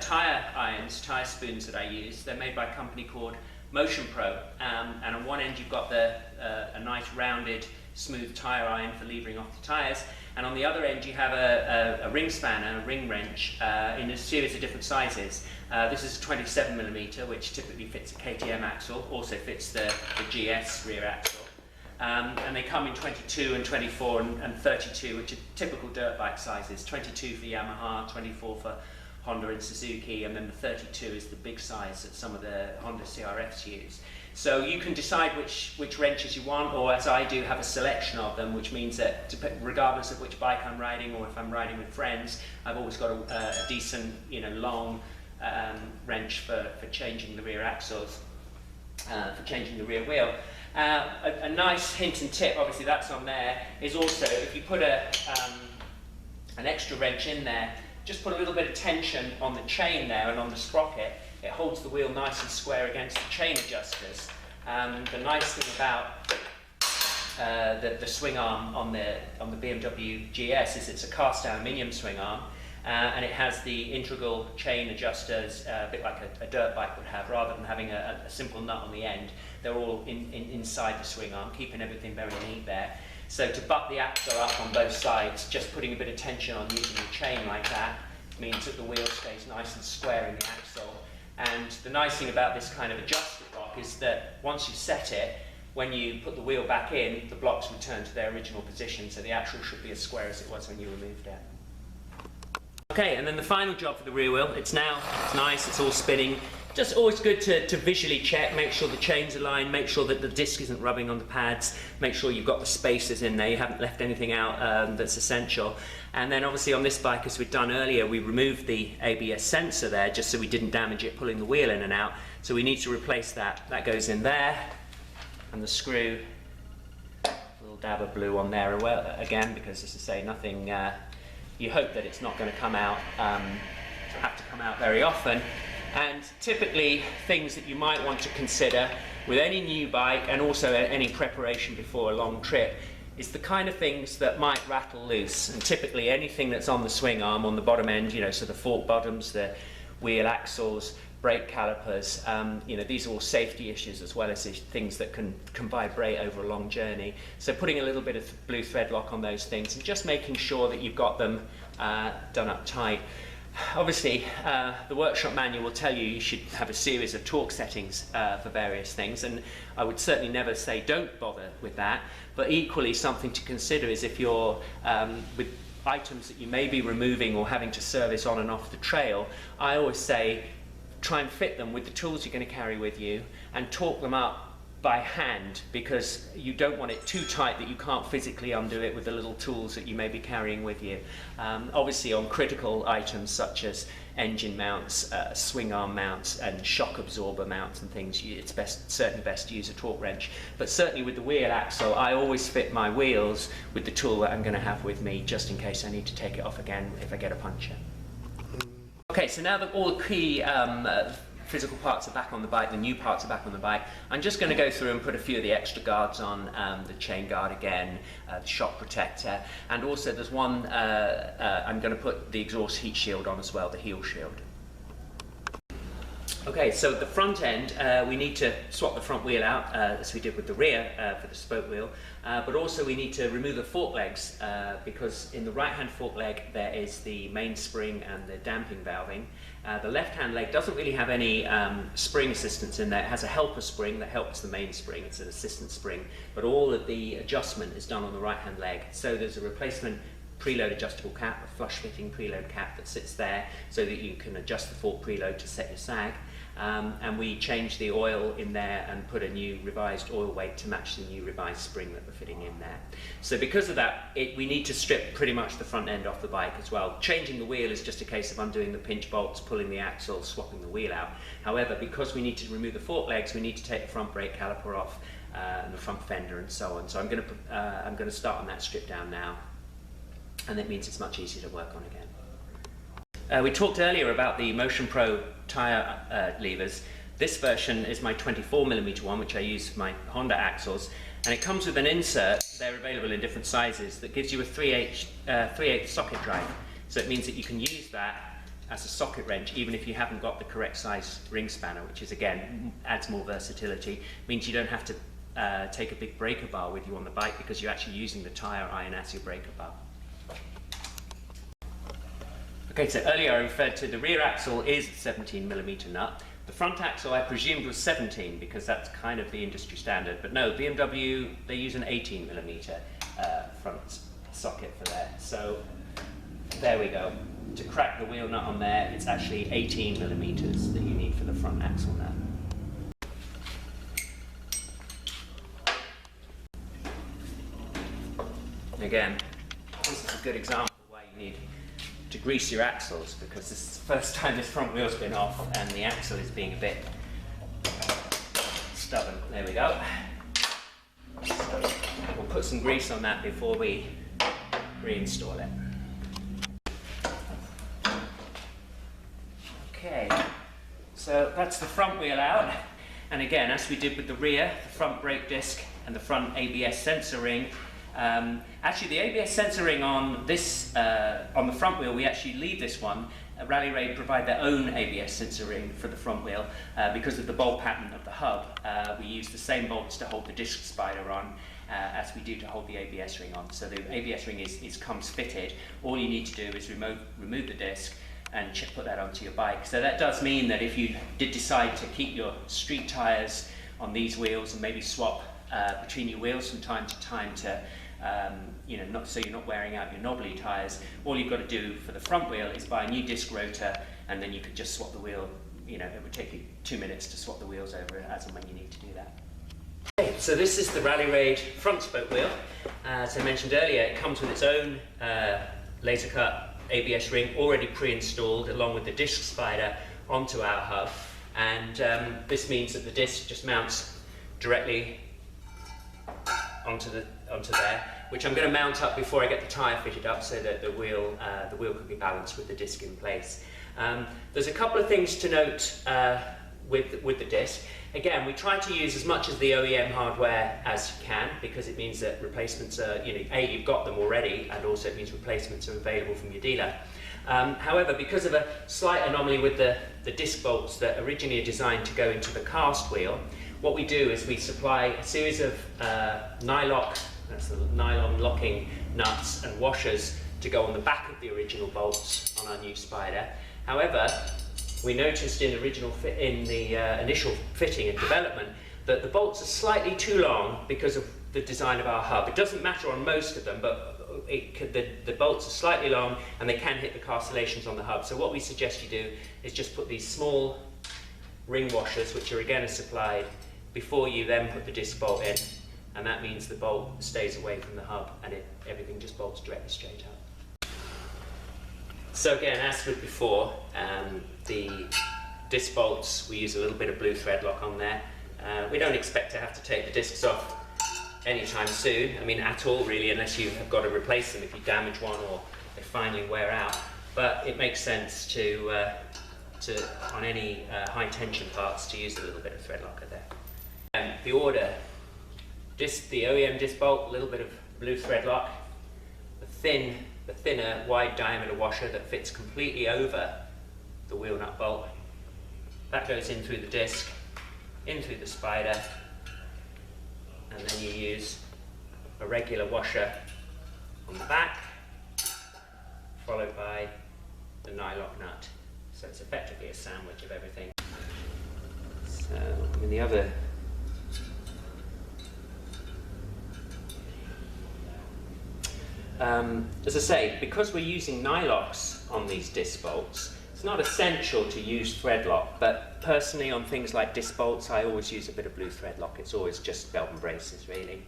tyre irons, tyre spoons that I use. They're made by a company called Motion Pro, and on one end you've got a nice rounded smooth tyre iron for levering off the tyres, and on the other end you have a ring spanner, a ring wrench in a series of different sizes. This is a 27mm, which typically fits a KTM axle, also fits the GS rear axle. And they come in 22 and 24 and 32, which are typical dirt bike sizes. 22 for Yamaha, 24 for Honda and Suzuki, and then the 32 is the big size that some of the Honda CRFs use. So you can decide which wrenches you want, or as I do, have a selection of them, which means that regardless of which bike I'm riding, or if I'm riding with friends, I've always got a decent, you know, long wrench for changing the rear axles, for changing the rear wheel. A nice hint and tip, obviously that's on there, is also if you put an extra wrench in there, just put a little bit of tension on the chain there and on the sprocket. It holds the wheel nice and square against the chain adjusters. The nice thing about the swing arm on the Bmw GS is it's a cast aluminium swing arm, and it has the integral chain adjusters, a bit like a dirt bike would have, rather than having a simple nut on the end. They're all inside the swing arm, keeping everything very neat there. So to butt the axle up on both sides, just putting a bit of tension on using the chain like that means that the wheel stays nice and square in the axle. And the nice thing about this kind of adjuster block is that once you set it, when you put the wheel back in, the blocks return to their original position, so the axle should be as square as it was when you removed it. Okay, and then the final job for the rear wheel, it's nice, it's all spinning. Just always good to visually check, make sure the chains are aligned, make sure that the disc isn't rubbing on the pads, make sure you've got the spacers in there, you haven't left anything out that's essential. And then obviously on this bike, as we'd done earlier, we removed the ABS sensor there just so we didn't damage it pulling the wheel in and out. So we need to replace that. That goes in there, and the screw, a little dab of blue on there again, because as I say, nothing, you hope that it's not going to come out, have to come out very often. And typically things that you might want to consider with any new bike, and also any preparation before a long trip, is the kind of things that might rattle loose. And typically anything that's on the swing arm on the bottom end, you know, so the fork bottoms, the wheel axles, brake calipers, you know, these are all safety issues as well as things that can vibrate over a long journey. So putting a little bit of blue thread lock on those things and just making sure that you've got them done up tight. Obviously, the workshop manual will tell you you should have a series of torque settings for various things, and I would certainly never say don't bother with that, but equally something to consider is if you're with items that you may be removing or having to service on and off the trail, I always say try and fit them with the tools you're going to carry with you and torque them up by hand, because you don't want it too tight that you can't physically undo it with the little tools that you may be carrying with you. Obviously on critical items such as engine mounts, swing arm mounts and shock absorber mounts and things, it's certainly best to use a torque wrench. But certainly with the wheel axle, I always fit my wheels with the tool that I'm going to have with me, just in case I need to take it off again if I get a puncture. Okay, so now that all the key physical parts are back on the bike, the new parts are back on the bike, I'm just going to go through and put a few of the extra guards on, the chain guard again, the shock protector, and also there's one, I'm going to put the exhaust heat shield on as well, the heel shield. Okay, so at the front end, we need to swap the front wheel out, as we did with the rear for the spoke wheel, but also we need to remove the fork legs, because in the right-hand fork leg there is the mainspring and the damping valving. The left-hand leg doesn't really have any spring assistance in there. It has a helper spring that helps the mainspring, it's an assistant spring, but all of the adjustment is done on the right-hand leg. So there's a replacement preload adjustable cap, a flush fitting preload cap that sits there so that you can adjust the fork preload to set your sag. And we changed the oil in there and put a new revised oil weight to match the new revised spring that we're fitting in there. So because of that, we need to strip pretty much the front end off the bike as well. Changing the wheel is just a case of undoing the pinch bolts, pulling the axle, swapping the wheel out. However, because we need to remove the fork legs, we need to take the front brake caliper off and the front fender and so on. So I'm going to start on that strip down now, and that means it's much easier to work on again. We talked earlier about the Motion Pro tyre levers. This version is my 24mm one, which I use for my Honda axles, and it comes with an insert, they're available in different sizes, that gives you a 3/8 socket drive. So it means that you can use that as a socket wrench even if you haven't got the correct size ring spanner, which is again adds more versatility. Means you don't have to take a big breaker bar with you on the bike, because you're actually using the tyre iron as your breaker bar. Okay, so earlier I referred to the rear axle is a 17mm nut. The front axle I presumed was 17 because that's kind of the industry standard, but no, BMW, they use an 18mm front socket for that. So there we go. To crack the wheel nut on there, it's actually 18mm that you need for the front axle nut. Again, this is a good example of why you need to grease your axles, because this is the first time this front wheel's been off and the axle is being a bit stubborn. There we go. So we'll put some grease on that before we reinstall it. Okay, so that's the front wheel out, and again, as we did with the rear, the front brake disc and the front ABS sensor ring. Actually, the ABS sensor ring on this, on the front wheel, we actually leave this one. Rally Raid provide their own ABS sensor ring for the front wheel because of the bolt pattern of the hub. We use the same bolts to hold the disc spider on as we do to hold the ABS ring on. So the ABS ring comes fitted. All you need to do is remove the disc and put that onto your bike. So that does mean that if you did decide to keep your street tyres on these wheels and maybe swap between your wheels from time to time to so you're not wearing out your knobbly tyres, all you've got to do for the front wheel is buy a new disc rotor, and then you could just swap the wheel. It would take you 2 minutes to swap the wheels over as and when you need to do that. Okay, so this is the Rally Raid front spoke wheel. As I mentioned earlier, it comes with its own laser cut ABS ring already pre-installed along with the disc spider onto our hub, and this means that the disc just mounts directly onto there, which I'm going to mount up before I get the tyre fitted up so that the wheel can be balanced with the disc in place. There's a couple of things to note with the disc. Again, we try to use as much of the OEM hardware as you can, because it means that replacements are, you've got them already, and also it means replacements are available from your dealer. However, because of a slight anomaly with the disc bolts that originally are designed to go into the cast wheel, what we do is we supply a series of nylon locking nuts and washers to go on the back of the original bolts on our new Spider. However, we noticed in the initial fitting and development that the bolts are slightly too long because of the design of our hub. It doesn't matter on most of them, but the bolts are slightly long and they can hit the castellations on the hub. So what we suggest you do is just put these small ring washers, which are again supplied, before you then put the disc bolt in, and that means the bolt stays away from the hub and everything just bolts directly straight up. So again, as with before, the disc bolts, we use a little bit of blue thread lock on there. We don't expect to have to take the discs off anytime soon, I mean at all really, unless you have got to replace them if you damage one or they finally wear out. But it makes sense to on any high tension parts to use a little bit of thread locker there. The order, the OEM disc bolt, a little bit of blue thread lock, the thinner wide diameter washer that fits completely over the wheel nut bolt, that goes in through the disc, in through the Spider, and then you use a regular washer on the back, followed by the nylock nut. So it's effectively a sandwich of everything. So, I mean, the other as I say, because we're using nylocks on these disc bolts, it's not essential to use thread lock, but personally on things like disc bolts I always use a bit of blue thread lock. It's always just belt and braces really.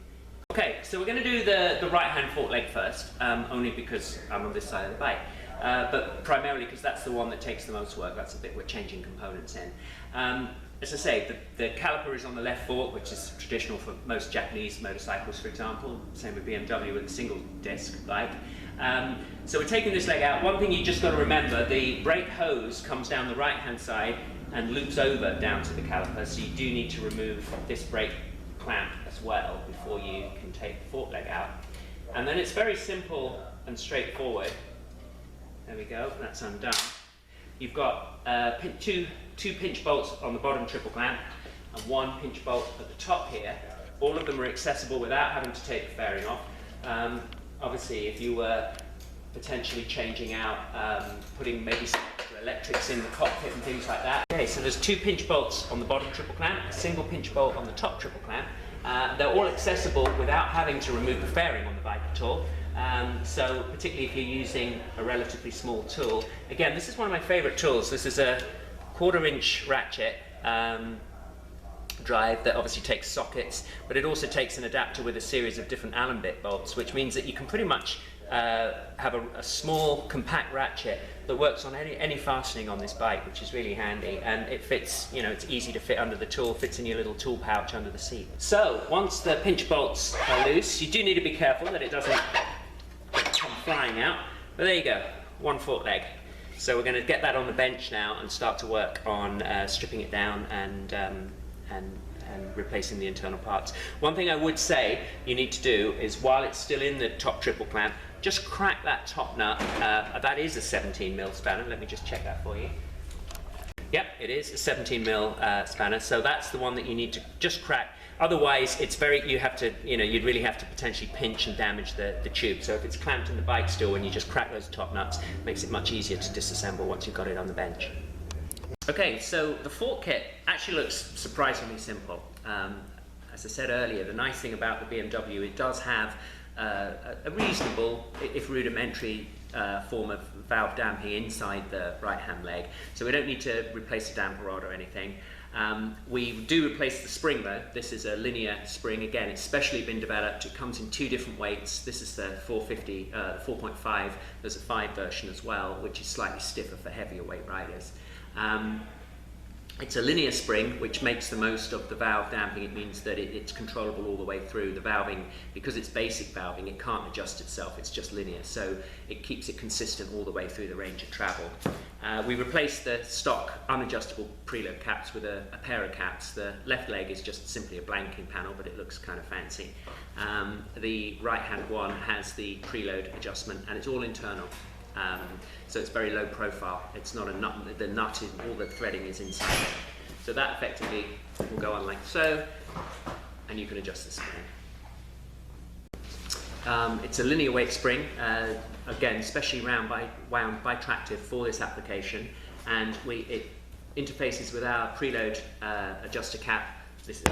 Okay, so we're going to do the right hand fork leg first, only because I'm on this side of the bike, but primarily because that's the one that takes the most work. That's the bit we're changing components in. As I say, the caliper is on the left fork, which is traditional for most Japanese motorcycles, for example. Same with BMW with a single disc bike. So we're taking this leg out. One thing you just got to remember, the brake hose comes down the right hand side and loops over down to the caliper, so you do need to remove this brake clamp as well before you can take the fork leg out. And then it's very simple and straightforward. There we go, that's undone. You've got two pinch bolts on the bottom triple clamp and one pinch bolt at the top here. All of them are accessible without having to take the fairing off. Obviously, if you were potentially changing out, putting maybe some extra electrics in the cockpit and things like that. Okay, so there's two pinch bolts on the bottom triple clamp, a single pinch bolt on the top triple clamp. They're all accessible without having to remove the fairing on the bike at all. So particularly if you're using a relatively small tool. Again, this is one of my favorite tools. This is a 1/4 inch ratchet drive that obviously takes sockets, but it also takes an adapter with a series of different Allen bit bolts, which means that you can pretty much have a small compact ratchet that works on any fastening on this bike, which is really handy, and it fits, you know, it's easy to fit under the tool, fits in your little tool pouch under the seat. So once the pinch bolts are loose, you do need to be careful that it doesn't come flying out, but there you go, one fork leg. So we're going to get that on the bench now and start to work on stripping it down and replacing the internal parts. One thing I would say you need to do is, while it's still in the top triple clamp, just crack that top nut. That is a 17mm spanner. Let me just check that for you. Yep, it is a 17mm spanner, so that's the one that you need to just crack. Otherwise, it's you'd really have to potentially pinch and damage the tube. So if it's clamped in the bike still, when you just crack those top nuts, it makes it much easier to disassemble once you've got it on the bench. Okay, so the fork kit actually looks surprisingly simple. As I said earlier, the nice thing about the BMW, it does have a reasonable, if rudimentary, form of valve damping inside the right-hand leg. So we don't need to replace a damper rod or anything. We do replace the spring though. This is a linear spring. Again, it's specially been developed. It comes in two different weights. This is the 450, 4.5. There's a 5 version as well, which is slightly stiffer for heavier weight riders. It's a linear spring, which makes the most of the valve damping. It means that it's controllable all the way through. The valving, because it's basic valving, it can't adjust itself, it's just linear, so it keeps it consistent all the way through the range of travel. We replaced the stock unadjustable preload caps with a pair of caps. The left leg is just simply a blanking panel, but it looks kind of fancy. The right hand one has the preload adjustment, and it's all internal. So it's very low profile. It's not a nut, the nut is, all the threading is inside. So that effectively will go on like so, and you can adjust the spring. It's a linear weight spring, again, specially wound bitractive for this application, and it interfaces with our preload adjuster cap. This is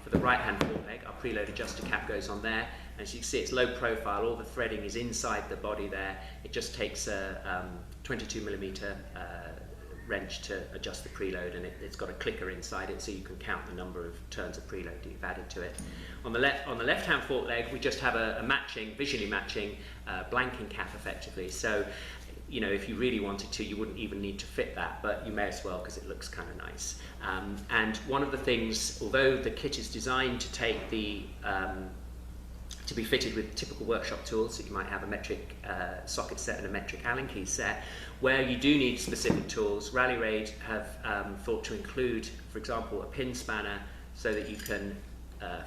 for the right-hand fork leg. Our preload adjuster cap goes on there. As you can see, it's low profile. All the threading is inside the body there. It just takes a 22mm wrench to adjust the preload, and it's got a clicker inside it, so you can count the number of turns of preload that you've added to it. On the left-hand fork leg, we just have a visually matching blanking cap, effectively. So, you know, if you really wanted to, you wouldn't even need to fit that, but you may as well because it looks kind of nice. And one of the things, although the kit is designed to take the to be fitted with typical workshop tools, so you might have a metric socket set and a metric Allen key set, where you do need specific tools, Rally Raid have thought to include, for example, a pin spanner so that you can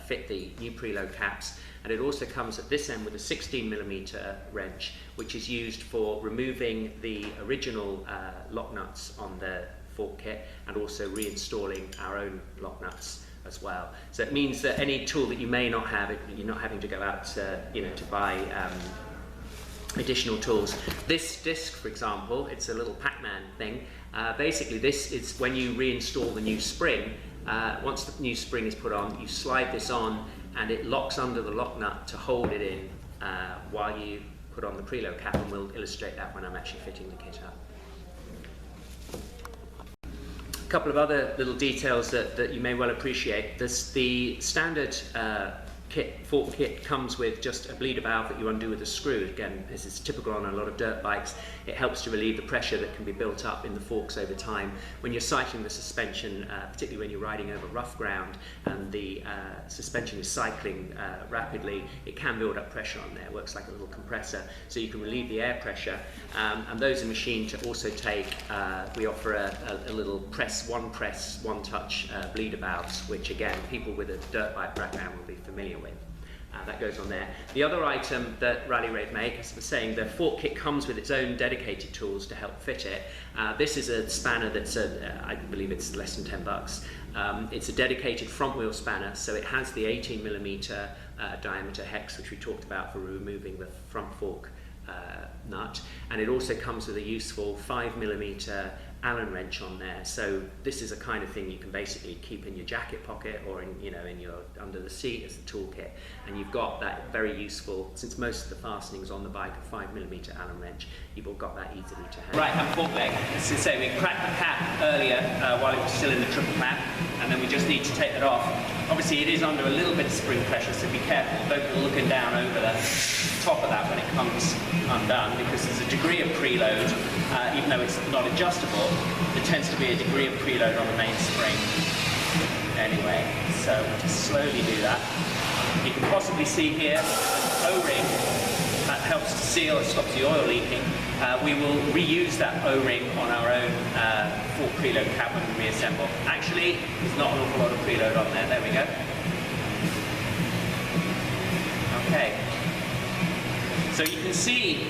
fit the new preload caps, and it also comes at this end with a 16mm wrench, which is used for removing the original lock nuts on the fork kit and also reinstalling our own lock nuts as well. So it means that any tool that you may not have, you're not having to go out to buy additional tools. This disc, for example, it's a little Pac-Man thing. Basically, this is when you reinstall the new spring. Once the new spring is put on, you slide this on and it locks under the lock nut to hold it in while you put on the preload cap, and we'll illustrate that when I'm actually fitting the kit up. A couple of other little details that you may well appreciate. The standard fork kit comes with just a bleeder valve that you undo with a screw. Again, this is typical on a lot of dirt bikes. It helps to relieve the pressure that can be built up in the forks over time. When you're cycling the suspension, particularly when you're riding over rough ground and the suspension is cycling rapidly, it can build up pressure on there. It works like a little compressor, so you can relieve the air pressure. And those are machined to also take, we offer a little one touch bleeder valves, which again, people with a dirt bike background will be familiar with. That goes on there. The other item that Rally Raid make, as I was saying, the fork kit comes with its own dedicated tools to help fit it. This is a spanner that's, I believe it's less than $10. It's a dedicated front wheel spanner, so it has the 18mm diameter hex, which we talked about for removing the front fork nut, and it also comes with a useful 5mm Allen wrench on there. So this is a kind of thing you can basically keep in your jacket pocket or in your under the seat as a toolkit, and you've got that very useful, since most of the fastenings on the bike are 5mm Allen wrench, you've all got that easily to hand. Right hand fork leg, as I say, we cracked the cap earlier while it was still in the triple cap, and then we just need to take it off. Obviously it is under a little bit of spring pressure, so be careful, don't go looking down over the top of that when it comes undone, because there's a degree of preload, even though it's not adjustable, there tends to be a degree of preload on the main spring anyway, so we'll just slowly do that. You can possibly see here an O-ring that helps to seal, it stops the oil leaking. We will reuse that O-ring on our own fork preload cap when we reassemble. Actually, there's not an awful lot of preload on there, we go. Okay, so you can see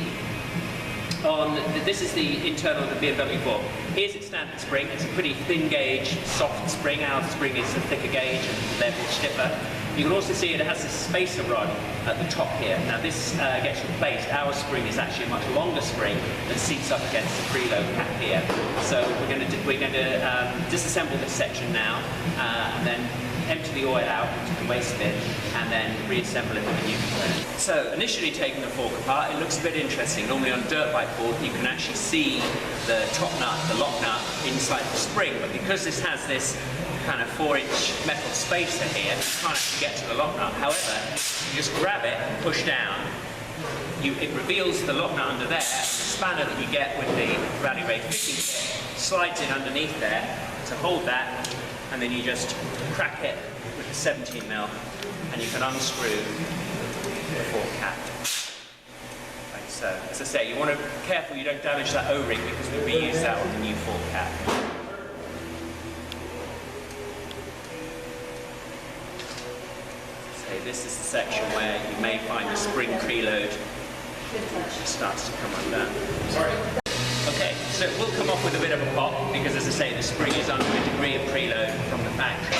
this is the internal of the Bmw fork. Here's its standard spring. It's a pretty thin gauge, soft spring. Our spring is a thicker gauge and therefore stiffer. You can also see it has a spacer rod at the top here. Now this gets replaced. Our spring is actually a much longer spring that seats up against the preload cap here. So we're going to disassemble this section now and then empty the oil out into the waste bin and then reassemble it with the new component. So initially taking the fork apart, it looks a bit interesting. Normally on a dirt bike fork you can actually see the top nut, the lock nut inside the spring, but because this has this kind of 4-inch metal spacer here, you can't actually get to the lock nut. However, you just grab it and push down. It reveals the lock nut under there. The spanner that you get with the Rally Raid fitting kit slides in underneath there to hold that, and then you just crack it with a 17mm and you can unscrew the fork cap. Like so. As I say, you want to be careful you don't damage that O-ring because we reuse that on the new fork cap. So this is the section where you may find the spring preload starts to come undone. Okay, so it will come off with a bit of a pop because, as I say, the spring is under a degree of preload from the factory.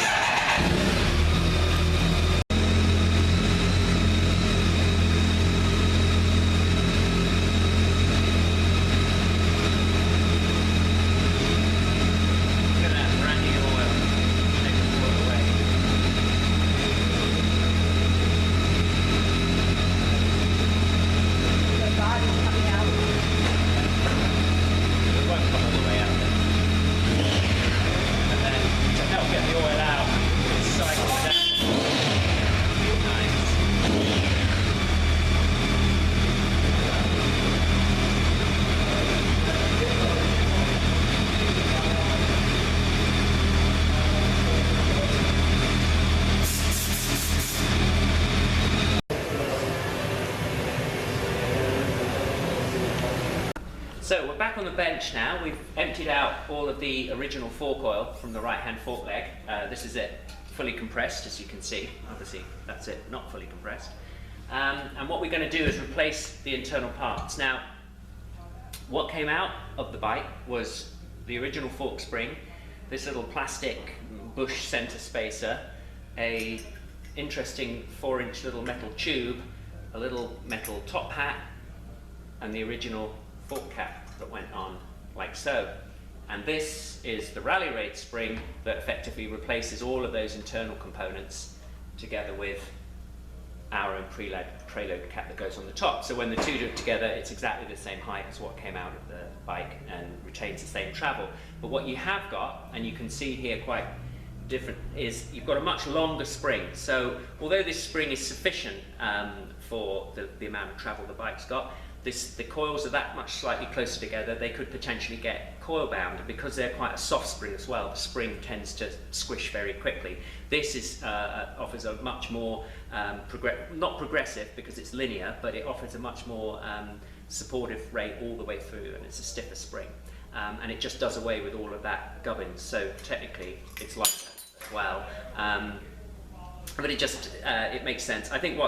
back on the bench now. We've emptied out all of the original fork oil from the right-hand fork leg. This is it, fully compressed, as you can see. Obviously, that's it, not fully compressed. And what we're going to do is replace the internal parts. Now, what came out of the bike was the original fork spring, this little plastic bush center spacer, a interesting 4-inch little metal tube, a little metal top hat, and the original fork cap that went on like so. And this is the rally raid spring that effectively replaces all of those internal components together with our own preload cap that goes on the top. So when the two do it together, it's exactly the same height as what came out of the bike and retains the same travel. But what you have got, and you can see here quite different, is you've got a much longer spring. So although this spring is sufficient for the amount of travel the bike's got, the coils are that much slightly closer together, they could potentially get coil bound. And because they're quite a soft spring as well, the spring tends to squish very quickly. This offers a much more, not progressive because it's linear, but it offers a much more supportive rate all the way through, and it's a stiffer spring. And it just does away with all of that gubbins, so technically it's lighter as well. But it just, it makes sense. I think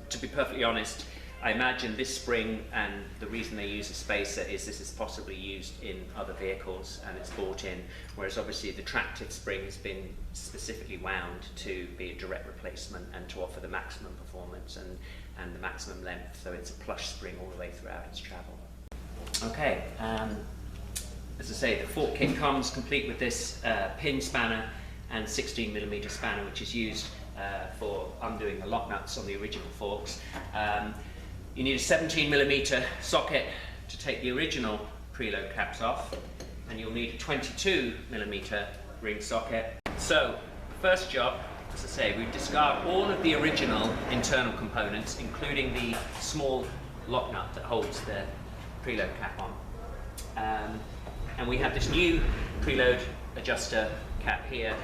to be perfectly honest, I imagine this spring, and the reason they use a spacer is this is possibly used in other vehicles and it's bought in, whereas obviously the tractive spring has been specifically wound to be a direct replacement and to offer the maximum performance and the maximum length, so it's a plush spring all the way throughout its travel. Okay, as I say, the fork kit comes complete with this pin spanner and 16mm spanner, which is used for undoing the lock nuts on the original forks. You need a 17mm socket to take the original preload caps off, and you'll need a 22mm ring socket. So, first job, as I say, we discard all of the original internal components, including the small lock nut that holds the preload cap on. And we have this new preload adjuster cap here.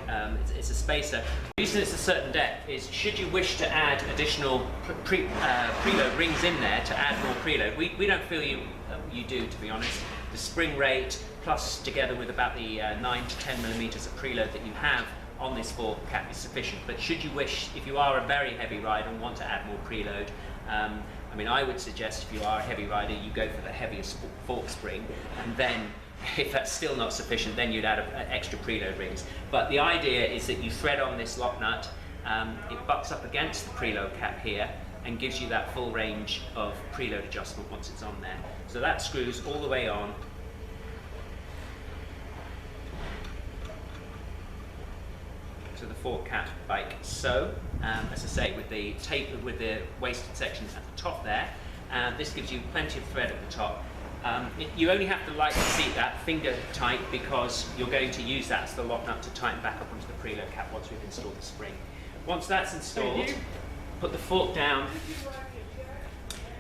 It's a spacer. The reason it's a certain depth is should you wish to add additional preload rings in there to add more preload, we don't feel you do, to be honest. The spring rate plus together with about the 9 to 10mm of preload that you have on this fork cap is sufficient. But should you wish, if you are a very heavy rider and want to add more preload, I mean, I would suggest if you are a heavy rider, you go for the heaviest fork spring, and then if that's still not sufficient, then you'd add extra preload rings. But the idea is that you thread on this lock nut, it butts up against the preload cap here and gives you that full range of preload adjustment once it's on there. So that screws all the way on. To the fork cap bike. So, as I say, with the tape, with the waisted sections at the top there, this gives you plenty of thread at the top. You only have to lightly seat that finger tight because you're going to use that as the lock nut to tighten back up onto the preload cap once we've installed the spring. Once that's installed, put the fork down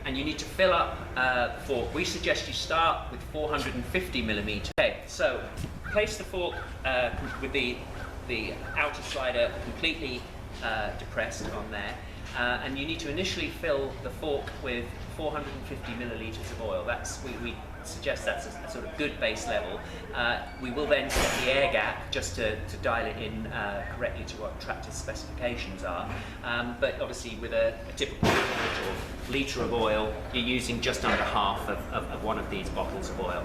and you need to fill up the fork. We suggest you start with 450mm. Okay, so place the fork with the outer slider completely depressed on there, and you need to initially fill the fork with 450ml of oil. We suggest that's a sort of good base level. We will then set the air gap just to dial it in correctly to what tractor specifications are. But obviously with a typical litre of oil, you're using just under half of one of these bottles of oil.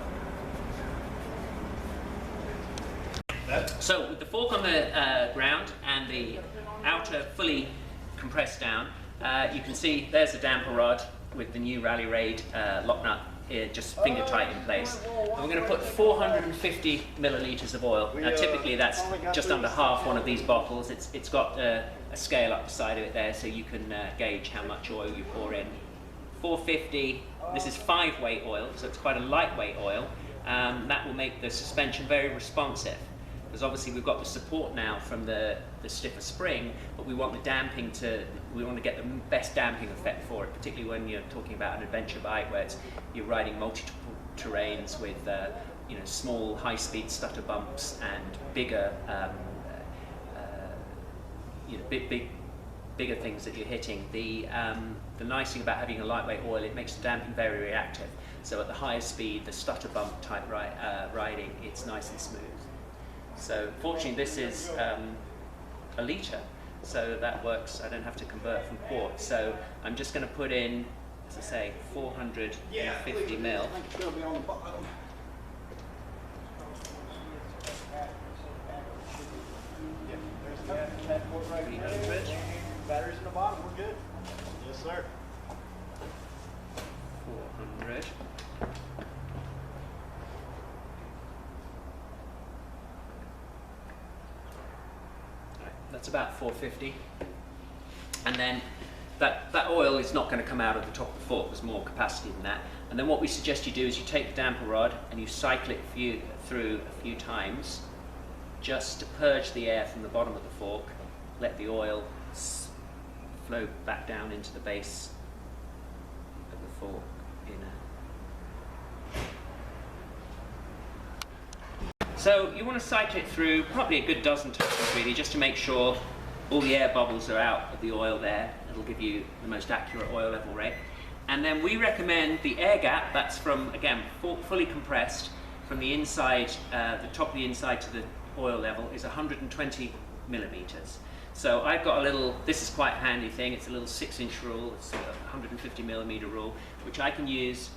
So with the fork on the ground and the outer fully compressed down, you can see there's the damper rod with the new Rally Raid lock nut just finger tight in place. And we're going to put 450ml of oil. Now typically that's just under half one of these bottles. It's got a scale up the side of it there so you can gauge how much oil you pour in. 450, this is 5-weight oil, so it's quite a lightweight oil. That will make the suspension very responsive. Because obviously we've got the support now from the stiffer spring, but we want we want to get the best damping effect for it, particularly when you're talking about an adventure bike where you're riding multiple terrains with small high-speed stutter bumps and bigger bigger things that you're hitting, the nice thing about having a lightweight oil, it makes the damping very reactive. So at the highest speed, the stutter bump type riding, it's nice and smooth. So fortunately this is a litre, so that works. I don't have to convert from quarts. So I'm just going to put in, as I say, 450 mil. 300. Batteries in the bottom, we're good. Yes, sir. 400. Right, that's about 450. And then that oil is not going to come out of the top of the fork. There's more capacity than that. And then what we suggest you do is you take the damper rod and you cycle it through a few times, just to purge the air from the bottom of the fork. Let the oil flow back down into the base of the fork inner. So you want to cycle it through probably a good dozen times really, just to make sure all the air bubbles are out of the oil there. It'll give you the most accurate oil level rate. And then we recommend the air gap, that's from, again, fully compressed, from the inside, the top of the inside to the oil level is 120 millimeters. So I've got a little, this is quite a handy thing, it's a little 6-inch rule, it's a 150 millimeter rule, which I can use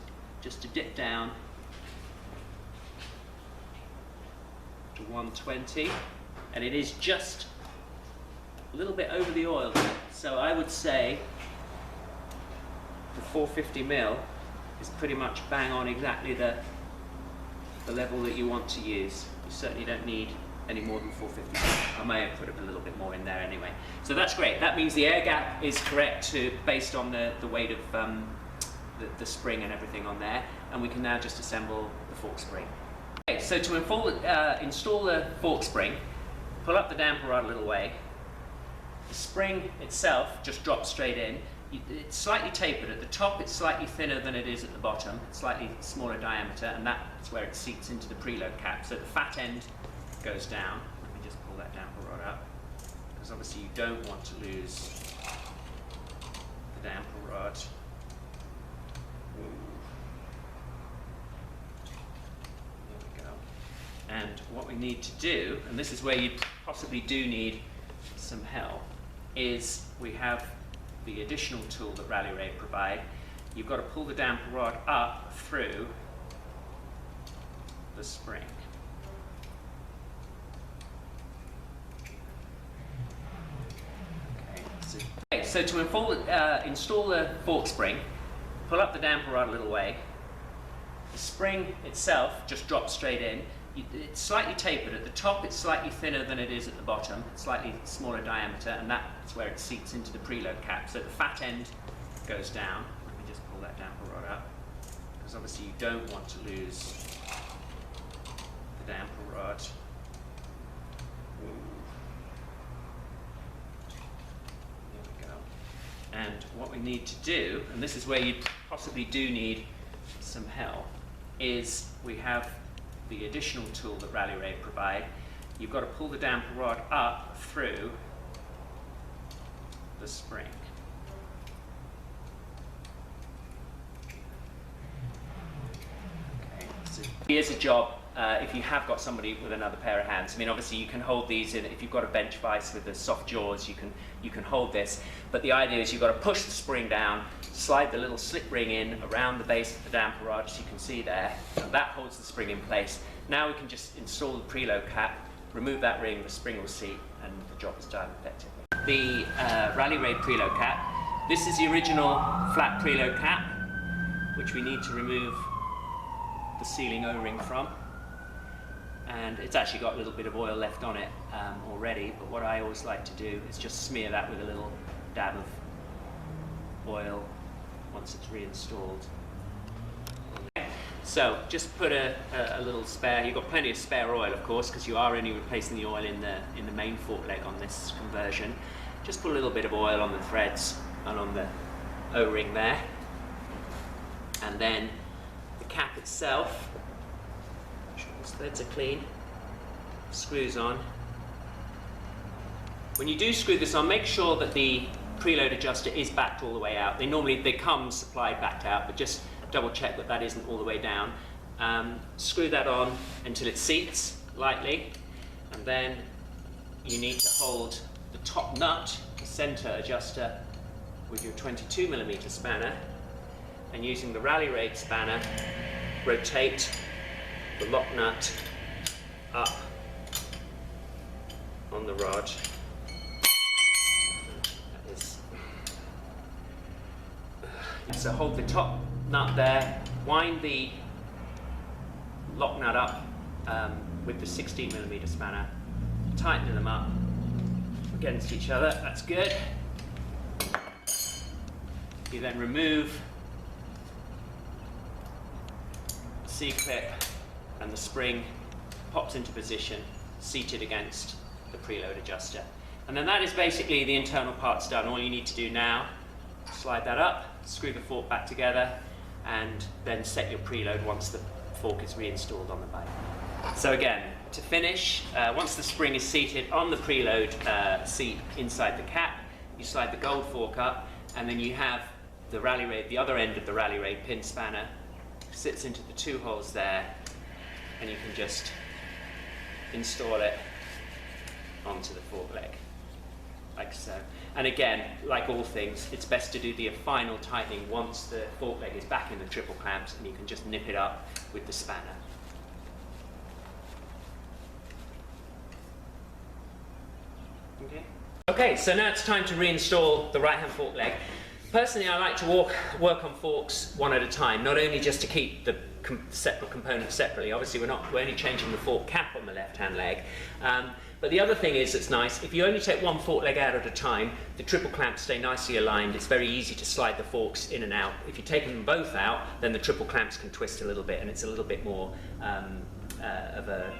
just to dip down to 120, and it is just a little bit over the oil. So I would say the 450 mil is pretty much bang on exactly the level that you want to use. You certainly don't need any more than 450. I may have put a little bit more in there anyway. So that's great. That means the air gap is correct based on the weight of the spring and everything on there, and we can now just assemble the fork spring. Okay, so to install the fork spring, pull up the damper rod a little way. The spring itself just drops straight in. It's slightly tapered. At the top it's slightly thinner than it is at the bottom, it's slightly smaller diameter, and that's where it seats into the preload cap. So the fat end goes down. Let me just pull that damper rod up, because obviously you don't want to lose the damper rod. There we go. And what we need to do, and this is where you possibly do need some help, is we have the additional tool that Rally Raid provide. You've got to pull the damper rod up through the spring. So to install the fork spring, pull up the damper rod a little way. The spring itself just drops straight in. It's slightly tapered. At the top it's slightly thinner than it is at the bottom, it's slightly smaller diameter, and that's where it seats into the preload cap. So the fat end goes down. Let me just pull that damper rod up, because obviously you don't want to lose the damper rod. And what we need to do, and this is where you possibly do need some help, is we have the additional tool that Rally Raid provide. You've got to pull the damper rod up through the spring. Okay, so here's a job if you have got somebody with another pair of hands. I mean, obviously you can hold these in. If you've got a bench vise with the soft jaws, you can hold this. But the idea is you've got to push the spring down, slide the little slip ring in around the base of the damper rod, as you can see there, and that holds the spring in place. Now we can just install the preload cap, remove that ring, the spring will seat, and the job is done effectively. The Rally Raid preload cap. This is the original flat preload cap, which we need to remove the sealing O-ring from. And it's actually got a little bit of oil left on it already, but what I always like to do is just smear that with a little dab of oil once it's reinstalled. Okay. So just put a little spare, you've got plenty of spare oil of course, because you are only replacing the oil in the main fork leg on this conversion. Just put a little bit of oil on the threads and on the O-ring there. And then the cap itself, threads are clean, screws on. When you do screw this on, make sure that the preload adjuster is backed all the way out. They come supplied backed out, but just double check that that isn't all the way down. Screw that on until it seats lightly, and then you need to hold the top nut, the center adjuster, with your 22mm spanner, and using the rally raid spanner, rotate the lock nut up on the rod. So hold the top nut there, wind the lock nut up with the 16mm spanner, tighten them up against each other, that's good. You then remove the C-clip and the spring pops into position, seated against the preload adjuster. And then that is basically the internal parts done. All you need to do now, slide that up, screw the fork back together, and then set your preload once the fork is reinstalled on the bike. So again, to finish, once the spring is seated on the preload seat inside the cap, you slide the gold fork up, and then you have the rally raid, the other end of the rally raid pin spanner sits into the two holes there, and you can just install it onto the fork leg, like so. And again, like all things, it's best to do the final tightening once the fork leg is back in the triple clamps, and you can just nip it up with the spanner. Okay, so now it's time to reinstall the right-hand fork leg. Personally, I like to work on forks one at a time, not only just to keep the separate components separately. Obviously, we're only changing the fork cap on the left-hand leg. But the other thing is that's nice, if you only take one fork leg out at a time, the triple clamps stay nicely aligned. It's very easy to slide the forks in and out. If you're taking them both out, then the triple clamps can twist a little bit, and it's a little bit more of a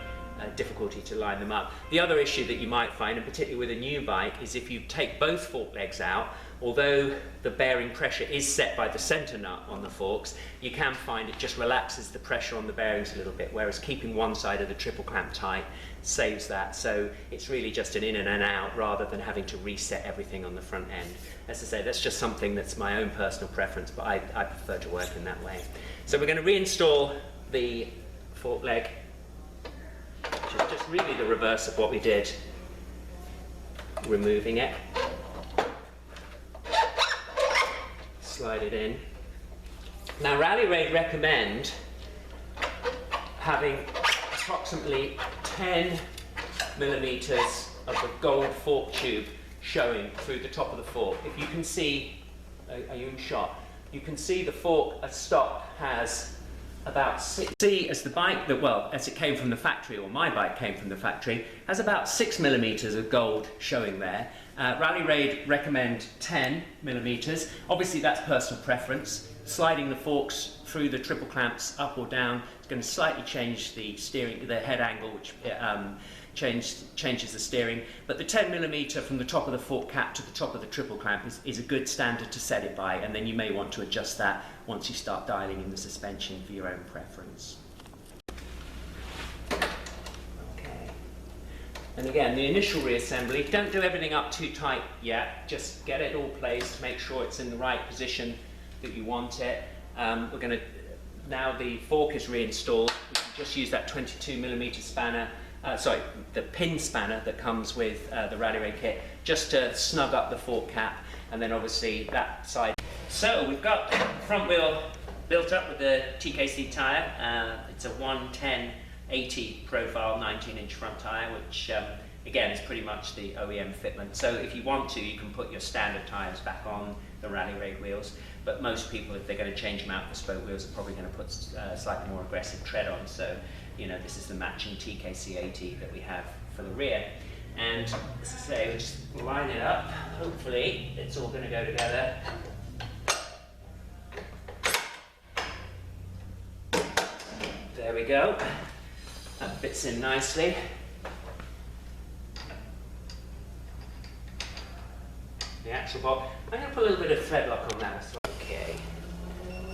difficulty to line them up. The other issue that you might find, and particularly with a new bike, is if you take both fork legs out, although the bearing pressure is set by the center nut on the forks, you can find it just relaxes the pressure on the bearings a little bit, whereas keeping one side of the triple clamp tight saves that. So it's really just an in and an out rather than having to reset everything on the front end. As I say, that's just something that's my own personal preference, but I prefer to work in that way. So we're going to reinstall the fork leg, which is just really the reverse of what we did, removing it, slide it in. Now Rally Raid recommend having approximately 10 millimeters of the gold fork tube showing through the top of the fork. If you can see, are you in shot? You can see the fork at stock has about 6. See, as the bike, as it came from the factory, or my bike came from the factory, has about 6 millimeters of gold showing there. Rally Raid recommend 10 millimeters. Obviously that's personal preference. Sliding the forks through the triple clamps up or down is going to slightly change the steering, the head angle, which changes the steering. But the 10 millimeter from the top of the fork cap to the top of the triple clamp is a good standard to set it by, and then you may want to adjust that once you start dialing in the suspension for your own preference. Okay. And again, the initial reassembly, don't do everything up too tight yet, just get it all placed, make sure it's in the right position that you want it. We're going to, now the fork is reinstalled, we can just use that 22 millimeter spanner, the pin spanner that comes with the Rally Raid kit, just to snug up the fork cap, and then obviously that side. So we've got the front wheel built up with the TKC tyre. It's a 110/80 profile 19-inch front tyre, which again is pretty much the OEM fitment. So if you want to, you can put your standard tyres back on the Rally Raid wheels, but most people, if they're going to change them out for spoke wheels, are probably going to put slightly more aggressive tread on. So, you know, this is the matching TKC 80 that we have for the rear. And as I say, we'll just line it up. Hopefully it's all going to go together. There we go. That fits in nicely. The axle box. I'm going to put a little bit of thread lock on that as well. Okay.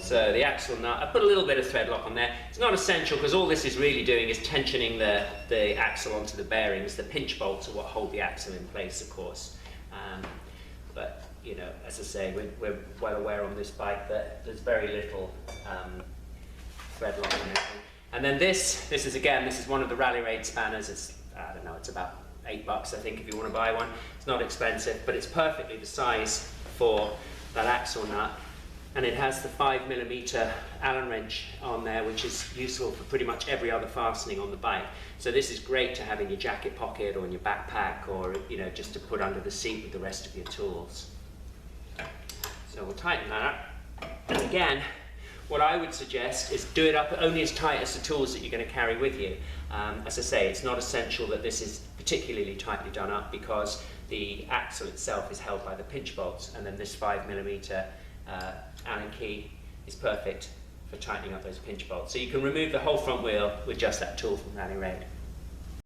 So the axle nut, I put a little bit of thread lock on there. It's not essential because all this is really doing is tensioning the axle onto the bearings. The pinch bolts are what hold the axle in place, of course. But you know, as I say, we're well aware on this bike that there's very little thread lock and everything. And then this is one of the Rally Raid spanners. It's, I don't know, it's about $8 I think if you want to buy one. It's not expensive, but it's perfectly the size for that axle nut. And it has the 5mm Allen wrench on there, which is useful for pretty much every other fastening on the bike. So this is great to have in your jacket pocket or in your backpack, or you know, just to put under the seat with the rest of your tools. So we'll tighten that up. And again, what I would suggest is do it up only as tight as the tools that you're going to carry with you. As I say, it's not essential that this is particularly tightly done up, because the axle itself is held by the pinch bolts, and then this 5mm Allen key is perfect for tightening up those pinch bolts. So you can remove the whole front wheel with just that tool from Rally Raid.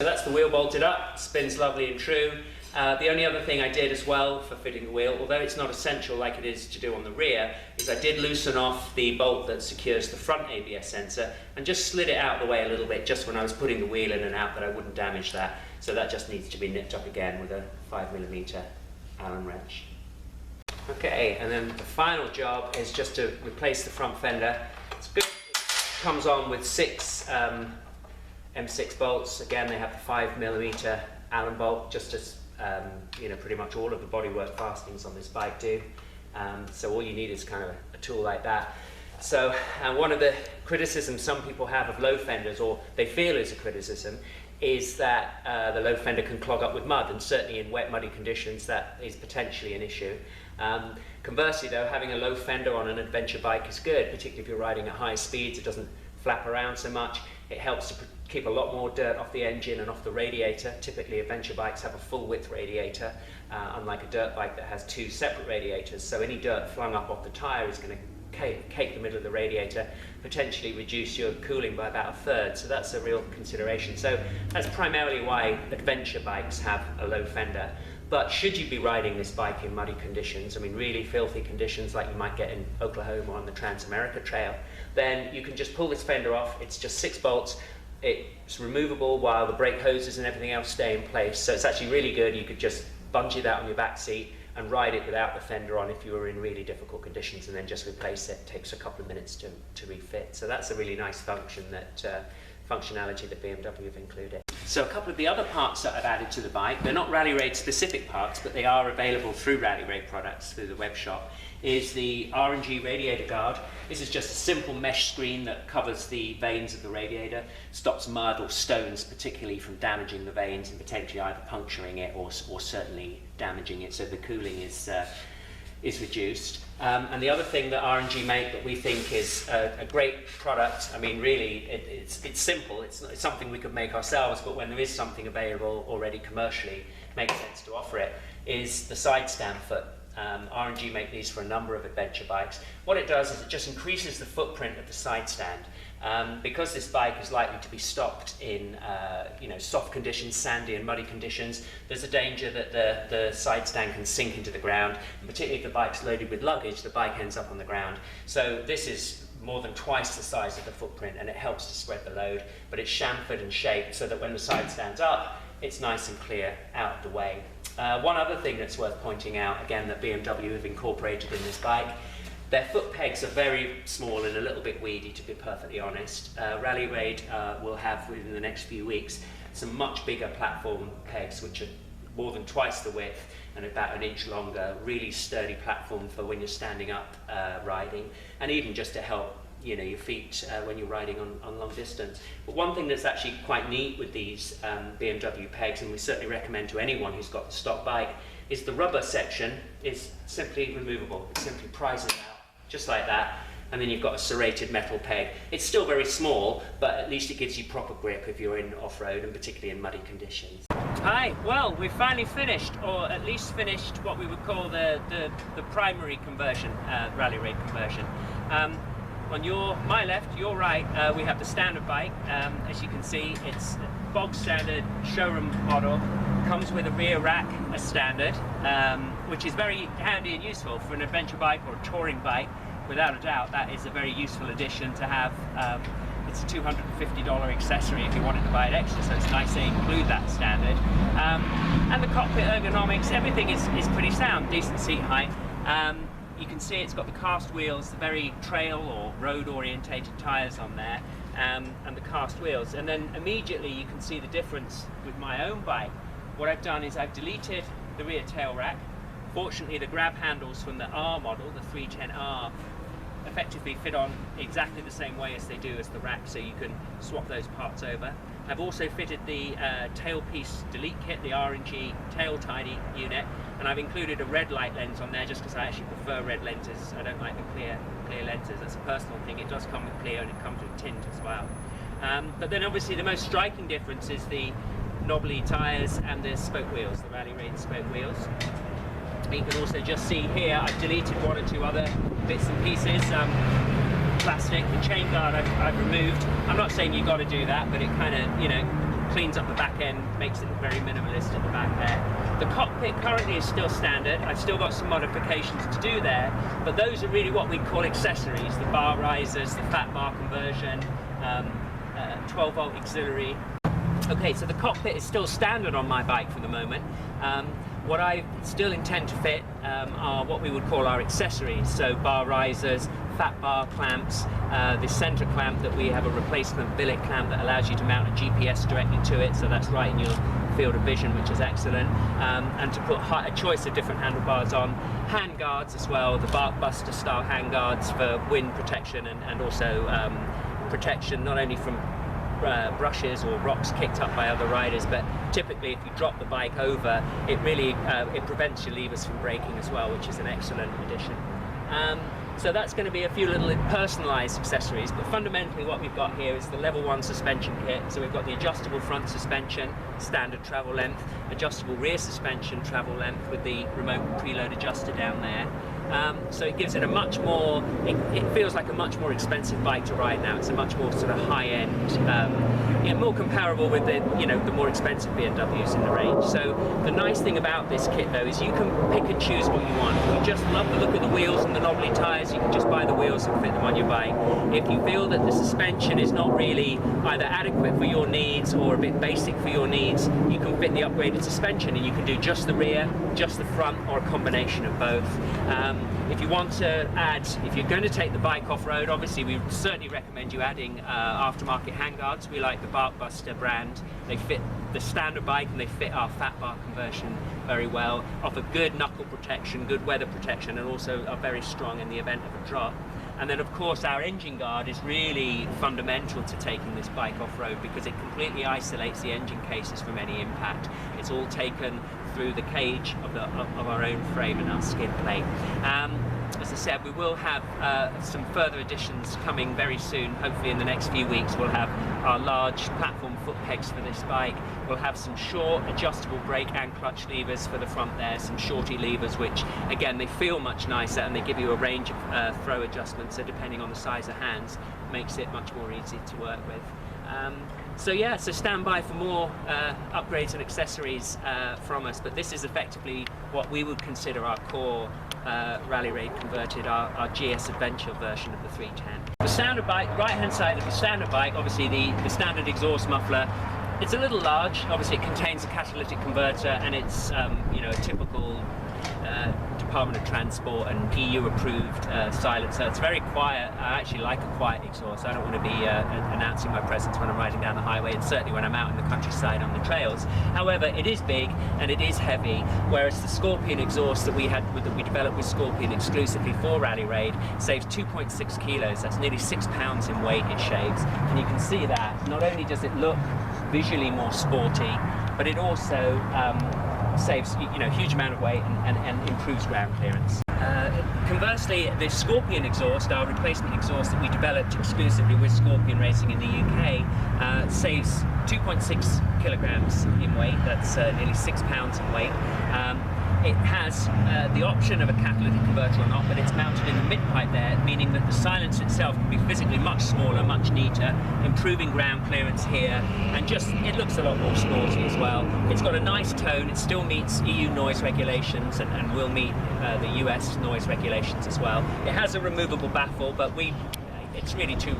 So that's the wheel bolted up, spins lovely and true. The only other thing I did as well for fitting the wheel, although it's not essential like it is to do on the rear, is I did loosen off the bolt that secures the front ABS sensor and just slid it out of the way a little bit just when I was putting the wheel in and out, that I wouldn't damage that. So that just needs to be nipped up again with a 5mm Allen wrench. Okay, and then the final job is just to replace the front fender. It's good. It comes on with 6 M6 bolts. Again, they have the 5mm Allen bolt, just as you know, pretty much all of the bodywork fastenings on this bike do. So all you need is kind of a tool like that. So one of the criticisms some people have of low fenders, or they feel is a criticism, is that the low fender can clog up with mud, and certainly in wet, muddy conditions that is potentially an issue. Conversely though, having a low fender on an adventure bike is good, particularly if you're riding at high speeds. It doesn't flap around so much. It helps to keep a lot more dirt off the engine and off the radiator. Typically adventure bikes have a full width radiator, unlike a dirt bike that has 2 separate radiators. So any dirt flung up off the tyre is going to cake the middle of the radiator, potentially reduce your cooling by about 1/3. So that's a real consideration. So that's primarily why adventure bikes have a low fender. But should you be riding this bike in muddy conditions, I mean really filthy conditions like you might get in Oklahoma on the Trans-America Trail, then you can just pull this fender off. It's just 6 bolts. It's removable while the brake hoses and everything else stay in place. So it's actually really good. You could just bungee that on your back seat and ride it without the fender on if you were in really difficult conditions, and then just replace it. It takes a couple of minutes to refit. So that's a really nice function that functionality that BMW have included. So a couple of the other parts that I've added to the bike, they're not Rally Raid specific parts, but they are available through Rally Raid products through the web shop, is the R&G radiator guard. This is just a simple mesh screen that covers the vanes of the radiator, stops mud or stones particularly from damaging the vanes and potentially either puncturing it or certainly damaging it, so the cooling is reduced. And the other thing that R&G make that we think is a great product, I mean really it's simple, it's something we could make ourselves, but when there is something available already commercially, it makes sense to offer it, is the side stand foot. R&G make these for a number of adventure bikes. What it does is it just increases the footprint of the side stand. Because this bike is likely to be stocked in you know, soft conditions, sandy and muddy conditions, there's a danger that the side stand can sink into the ground, and particularly if the bike's loaded with luggage, the bike ends up on the ground. So this is more than twice the size of the footprint, and it helps to spread the load, but it's chamfered and shaped so that when the side stands up, it's nice and clear out of the way. One other thing that's worth pointing out, again, that BMW have incorporated in this bike, their foot pegs are very small and a little bit weedy, to be perfectly honest. Rally Raid will have, within the next few weeks, some much bigger platform pegs, which are more than twice the width and about 1 inch longer, really sturdy platform for when you're standing up riding, and even just to help, you know, your feet when you're riding on long distance. But one thing that's actually quite neat with these BMW pegs, and we certainly recommend to anyone who's got the stock bike, is the rubber section is simply removable. It simply prizes out just like that, and then you've got a serrated metal peg. It's still very small, but at least it gives you proper grip if you're in off-road, and particularly in muddy conditions. Hi, well, we've finally finished, or at least finished what we would call the primary conversion, Rally Raid conversion. On my left, your right, we have the standard bike. As you can see, it's a bog standard showroom model. Comes with a rear rack as standard, which is very handy and useful for an adventure bike or a touring bike. Without a doubt, that is a very useful addition to have. It's a $250 accessory if you wanted to buy it extra, so it's nice they include that standard. And the cockpit ergonomics, everything is pretty sound, decent seat height. You can see it's got the cast wheels, the very trail or road orientated tyres on there, and the cast wheels. And then immediately you can see the difference with my own bike. What I've done is I've deleted the rear tail rack. Fortunately, the grab handles from the R model, the 310R, effectively fit on exactly the same way as they do as the rack, so you can swap those parts over. I've also fitted the tailpiece delete kit, the R&G tail tidy unit, and I've included a red light lens on there just because I actually prefer red lenses. I don't like the clear lenses. That's a personal thing. It does come with clear and it comes with tint as well. But then obviously the most striking difference is the knobbly tyres and the spoke wheels, the Rally Raid spoke wheels. You can also just see here I've deleted one or two other bits and pieces. Plastic, the chain guard I've removed. I'm not saying you've got to do that, but it kind of, you know, cleans up the back end, makes it very minimalist at the back there. The cockpit currently is still standard. I've still got some modifications to do there, but those are really what we call accessories, the bar risers, the fat bar conversion, 12-volt auxiliary. Okay, so the cockpit is still standard on my bike for the moment. What I still intend to fit are what we would call our accessories, so bar risers, fat bar clamps, the center clamp that we have a replacement billet clamp that allows you to mount a GPS directly to it, so that's right in your field of vision, which is excellent, and to put a choice of different handlebars on. Hand guards as well, the Bark Buster style hand guards for wind protection and also protection not only from brushes or rocks kicked up by other riders, but typically if you drop the bike over, it really it prevents your levers from breaking as well, which is an excellent addition. So that's going to be a few little personalised accessories, but fundamentally what we've got here is the level 1 suspension kit. So we've got the adjustable front suspension, standard travel length, adjustable rear suspension travel length with the remote preload adjuster down there. So it gives it a much more, it feels like a much more expensive bike to ride now. It's a much more sort of high-end, more comparable with the, you know, the more expensive BMWs in the range. So the nice thing about this kit though is you can pick and choose what you want. If you just love the look of the wheels and the knobbly tyres, you can just buy the wheels and fit them on your bike. If you feel that the suspension is not really either adequate for your needs or a bit basic for your needs, you can fit the upgraded suspension and you can do just the rear, just the front, or a combination of both. If you want to add, if you're going to take the bike off-road, obviously we certainly recommend you adding aftermarket handguards. We like the Bark Buster brand. They fit the standard bike and they fit our fat bar conversion very well, offer good knuckle protection, good weather protection, and also are very strong in the event of a drop. And then of course our engine guard is really fundamental to taking this bike off-road because it completely isolates the engine cases from any impact. It's all taken through the cage of our own frame and our skid plate. As I said, we will have some further additions coming very soon. Hopefully in the next few weeks we'll have our large platform foot pegs for this bike. We'll have some short adjustable brake and clutch levers for the front there, some shorty levers which again they feel much nicer and they give you a range of throw adjustments, so depending on the size of hands makes it much more easy to work with. So yeah, so stand by for more upgrades and accessories from us, but this is effectively what we would consider our core Rally Raid converted, our GS Adventure version of the 310. The standard bike, right hand side of the standard bike, obviously the standard exhaust muffler, it's a little large. Obviously it contains a catalytic converter and it's you know, a typical Department of Transport and EU approved silencer. It's very quiet. I actually like a quiet exhaust. I don't want to be announcing my presence when I'm riding down the highway, and certainly when I'm out in the countryside on the trails. However, it is big and it is heavy, whereas the Scorpion exhaust that we developed with Scorpion exclusively for Rally Raid saves 2.6 kilos. That's nearly 6 pounds in weight it shaves, and you can see that not only does it look visually more sporty, but it also saves, you know, a huge amount of weight and improves ground clearance. Conversely, the Scorpion exhaust, our replacement exhaust that we developed exclusively with Scorpion Racing in the UK, saves 2.6 kilograms in weight. That's nearly 6 pounds in weight. It has the option of a catalytic converter or not, but it's mounted in the mid-pipe there, meaning that the silencer itself can be physically much smaller, much neater, improving ground clearance here, and just, it looks a lot more sporty as well. It's got a nice tone, it still meets EU noise regulations and will meet the US noise regulations as well. It has a removable baffle, but it's really too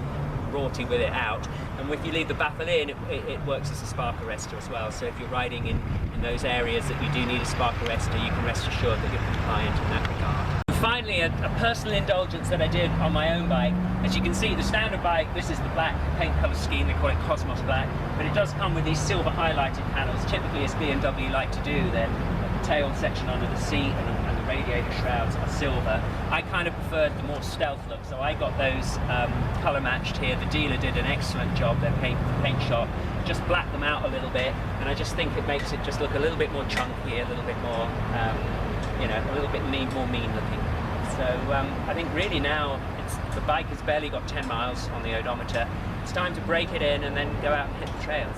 rorty with it out. And if you leave the baffle in, it works as a spark arrestor as well. So if you're riding in those areas that you do need a spark arrestor, you can rest assured that you're compliant in that regard. Finally, a personal indulgence that I did on my own bike. As you can see, the standard bike, this is the black paint colour scheme, they call it Cosmos Black, but it does come with these silver highlighted panels, typically as BMW like to do. The tail section under the seat and the radiator shrouds are silver. I kind of preferred the more stealth look, so I got those colour matched here. The dealer did an excellent job, their paint shop, just blacked them out a little bit, and I just think it makes it just look a little bit more chunky, a little bit more, you know, a little bit more mean looking. So I think really now the bike has barely got 10 miles on the odometer. It's time to break it in and then go out and hit the trails.